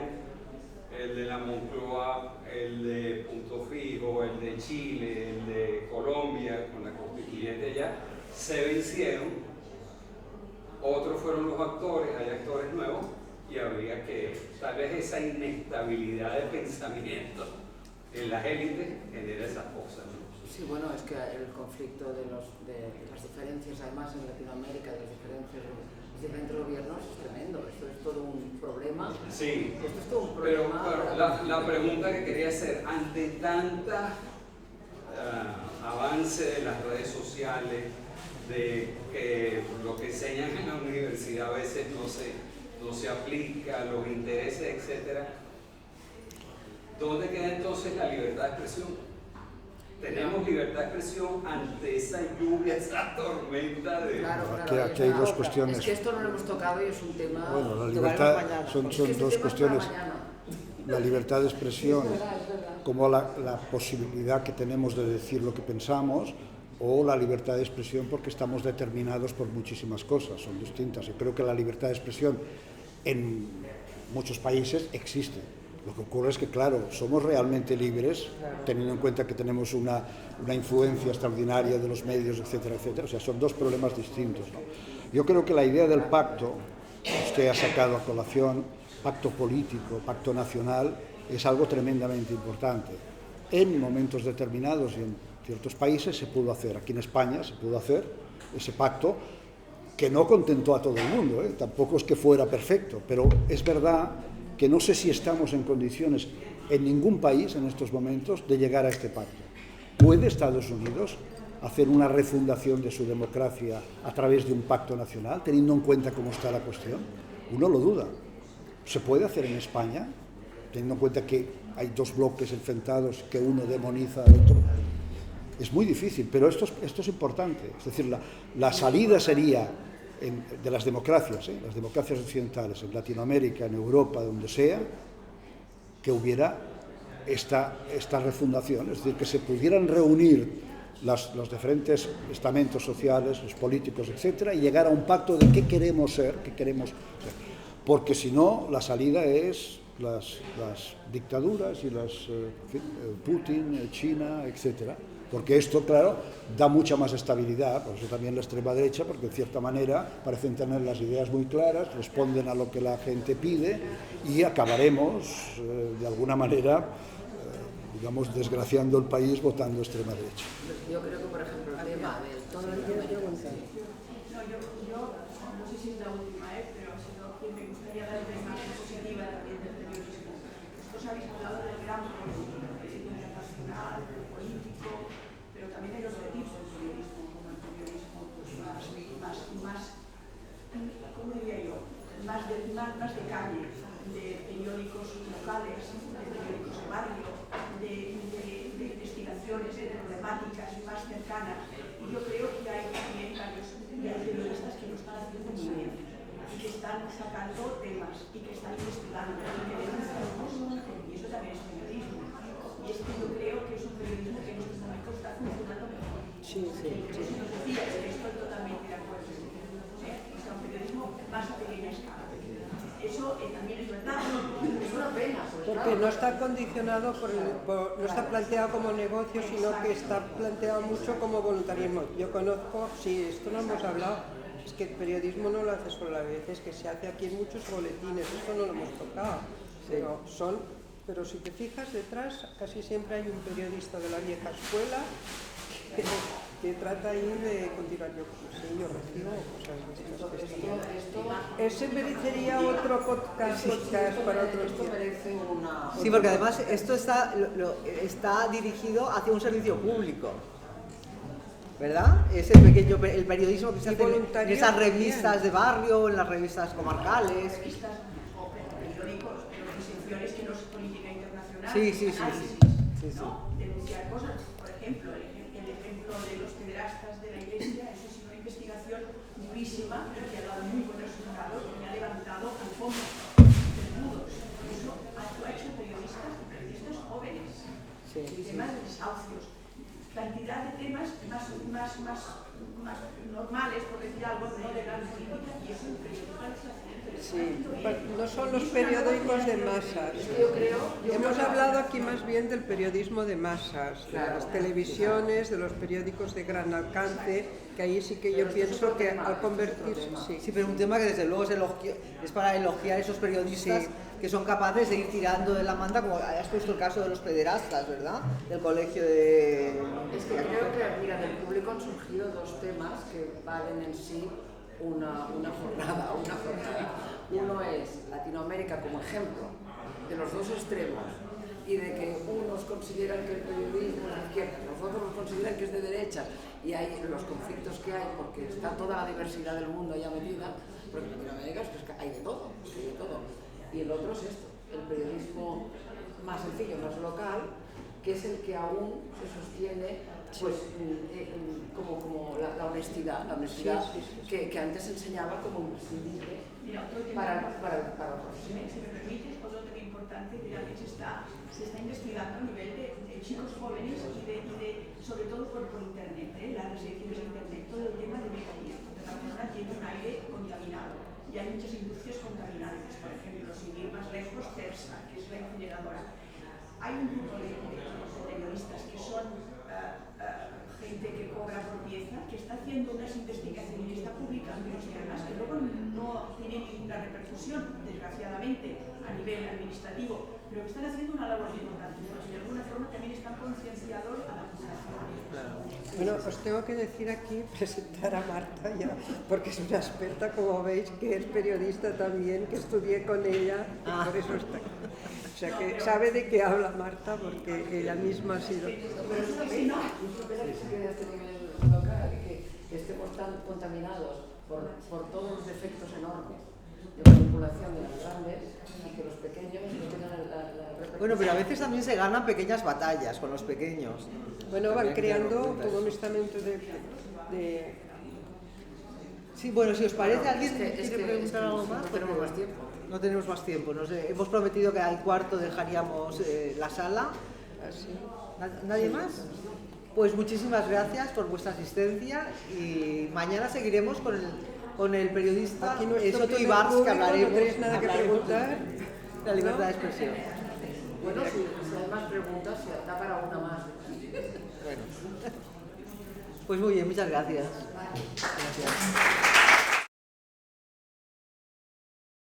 el de la Moncloa, el de Punto Fijo, el de Chile, el de Colombia, con la constituyente allá, se vencieron, otros fueron los actores, hay actores nuevos, y habría que, tal vez esa inestabilidad de pensamiento en las élites genera esas cosas, ¿no? Sí, bueno, es que el conflicto de las diferencias, además en Latinoamérica, de las diferencias de los diferentes gobiernos es tremendo. Esto es todo un problema. Sí, esto es todo un problema. Pero la pregunta que quería hacer, ante tanta avance de las redes sociales, de que lo que enseñan en la universidad a veces no se aplica, los intereses, etc., ¿dónde queda entonces la libertad de expresión? Tenemos libertad de expresión ante esa lluvia, esa tormenta de... Claro, Aquí hay dos cuestiones. Es que esto no lo hemos tocado y es un tema... Bueno, la libertad son dos cuestiones. La libertad de expresión, es verdad. como la posibilidad que tenemos de decir lo que pensamos, o la libertad de expresión porque estamos determinados por muchísimas cosas, son distintas. Y creo que la libertad de expresión en muchos países existe. Lo que ocurre es que, claro, somos realmente libres, teniendo en cuenta que tenemos una influencia extraordinaria de los medios, etcétera, etcétera. O sea, son dos problemas distintos, ¿no? Yo creo que la idea del pacto, que usted ha sacado a colación, pacto político, pacto nacional, es algo tremendamente importante. En momentos determinados y en ciertos países se pudo hacer. Aquí en España se pudo hacer ese pacto, que no contentó a todo el mundo, ¿eh? Tampoco es que fuera perfecto, pero es verdad que no sé si estamos en condiciones en ningún país en estos momentos de llegar a este pacto. ¿Puede Estados Unidos hacer una refundación de su democracia a través de un pacto nacional, teniendo en cuenta cómo está la cuestión? Uno lo duda. ¿Se puede hacer en España, teniendo en cuenta que hay dos bloques enfrentados, que uno demoniza al otro? Es muy difícil, pero esto es importante. Es decir, la salida sería de las democracias occidentales, en Latinoamérica, en Europa, donde sea, que hubiera esta refundación, es decir, que se pudieran reunir los diferentes estamentos sociales, los políticos, etcétera, y llegar a un pacto de qué queremos ser, porque si no, la salida es las dictaduras y Putin, China, etcétera. Porque esto, claro, da mucha más estabilidad, por eso también la extrema derecha, porque en cierta manera parecen tener las ideas muy claras, responden a lo que la gente pide y acabaremos, de alguna manera, digamos, desgraciando el país votando extrema derecha. Yo creo que, por ejemplo, el tema del todo el tema... Yo no sé si es la última, pero me gustaría dar una imagen positiva también del periodismo. Vosotros habéis hablado del gran periodismo internacional, político, pero también hay otro tipo de periodismo, como el periodismo más ¿cómo diría yo? Más de calle, de periódicos locales, de periódicos de barrio, de investigaciones, de problemáticas más cercanas. Y yo creo que hay también varios periodistas que lo están haciendo muy bien y que están sacando temas y que están investigando y que denuncian cosas. Y eso también es periodismo. Y es que yo creo que es un periodismo que en estos momentos está funcionando mejor. Sí. Nos decía que estoy totalmente de acuerdo. O sea, un periodismo más a pequeña escala. Eso también es verdad. Es una pena. Porque no está condicionado no está planteado como negocio, sino que está planteado mucho como voluntarismo. Yo conozco, esto no hemos hablado, es que el periodismo no lo hace solo a veces, que se hace aquí en muchos boletines, esto no lo hemos tocado, pero si te fijas detrás, casi siempre hay un periodista de la vieja escuela que trata ahí de continuar. Yo recibo cosas de estas. Ese merecería otro podcast para otro Esto merece una... Sí, porque además esto está dirigido hacia un servicio público, ¿verdad? Es el periodismo que se hace en esas revistas de barrio, en las revistas comarcales. Revistas o periódicos, secciones que no es política internacional. Sí. ¿no? Denunciar cosas, por ejemplo, el ejemplo de los pederastas de la Iglesia, eso ha sido una investigación durísima, pero que ha dado muy buenos resultados, que ha levantado al fondo desnudos. Eso lo ha hecho periodistas jóvenes, temas de desahucios, cantidad de temas más más normales, por decir algo, no de gran política, y es un periodista de esa gente. Sí, no son los periódicos de masas. Hemos hablado aquí más bien del periodismo de masas, de las televisiones, de los periódicos de gran alcance, que ahí sí que yo pienso que al convertirse... Sí, pero un tema que desde luego es para elogiar a esos periodistas que son capaces de ir tirando de la manta, como has puesto el caso de los pederastas, ¿verdad? Del colegio de... Es que creo que, mira, del público han surgido dos temas que valen en sí una jornada. Uno es Latinoamérica como ejemplo de los dos extremos y de que unos consideran que el periodismo es de izquierda, los otros consideran que es de derecha, y hay los conflictos que hay porque está toda la diversidad del mundo ya metida, porque en Latinoamérica es que hay de todo, Y el otro es esto, el periodismo más sencillo, más local, que es el que aún se sostiene pues, como la honestidad, que antes se enseñaba como imprescindible para el profesional. Si me permites, otro tema importante que también se está investigando a nivel de chicos jóvenes y sobre todo por internet, las restricciones de internet, todo el tema de mecanismos. Tarragona tiene un aire contaminado y hay muchas industrias contaminantes, por ejemplo, sin ir más lejos, Tersa, que es la incineradora. Hay un grupo de periodistas que son gente que cobra por pieza, que está haciendo unas investigaciones y está publicando unos temas que luego no tienen ninguna repercusión, desgraciadamente, a nivel administrativo, pero que están haciendo una labor importante, porque de alguna forma también están concienciados a la población. Bueno, os tengo que decir aquí, presentar a Marta ya, porque es una experta, como veis, que es periodista también, que estudié con ella, y por eso está aquí. O sea, que sabe de qué habla Marta, porque ella misma ha sido... Pero es una pena que a este nivel local, que estemos tan contaminados por todos los efectos enormes de manipulación de las grandes y que los pequeños no tengan la repercusión. Bueno, pero a veces también se ganan pequeñas batallas con los pequeños. Bueno, van creando todo un estamento de... Sí, bueno, si os parece, Bueno, ¿alguien quiere preguntar algo más? No tenemos más tiempo. No tenemos más tiempo. Hemos prometido que al cuarto dejaríamos la sala. Así. ¿Nadie más? Pues muchísimas gracias por vuestra asistencia y mañana seguiremos con el periodista Aquí nuestro Soto primer Ibars, que público, hablaremos. no tenéis nada que preguntar. La libertad de expresión. Bueno, si hay más preguntas, se da para una más. Bueno. Pues muy bien, muchas gracias. Gracias.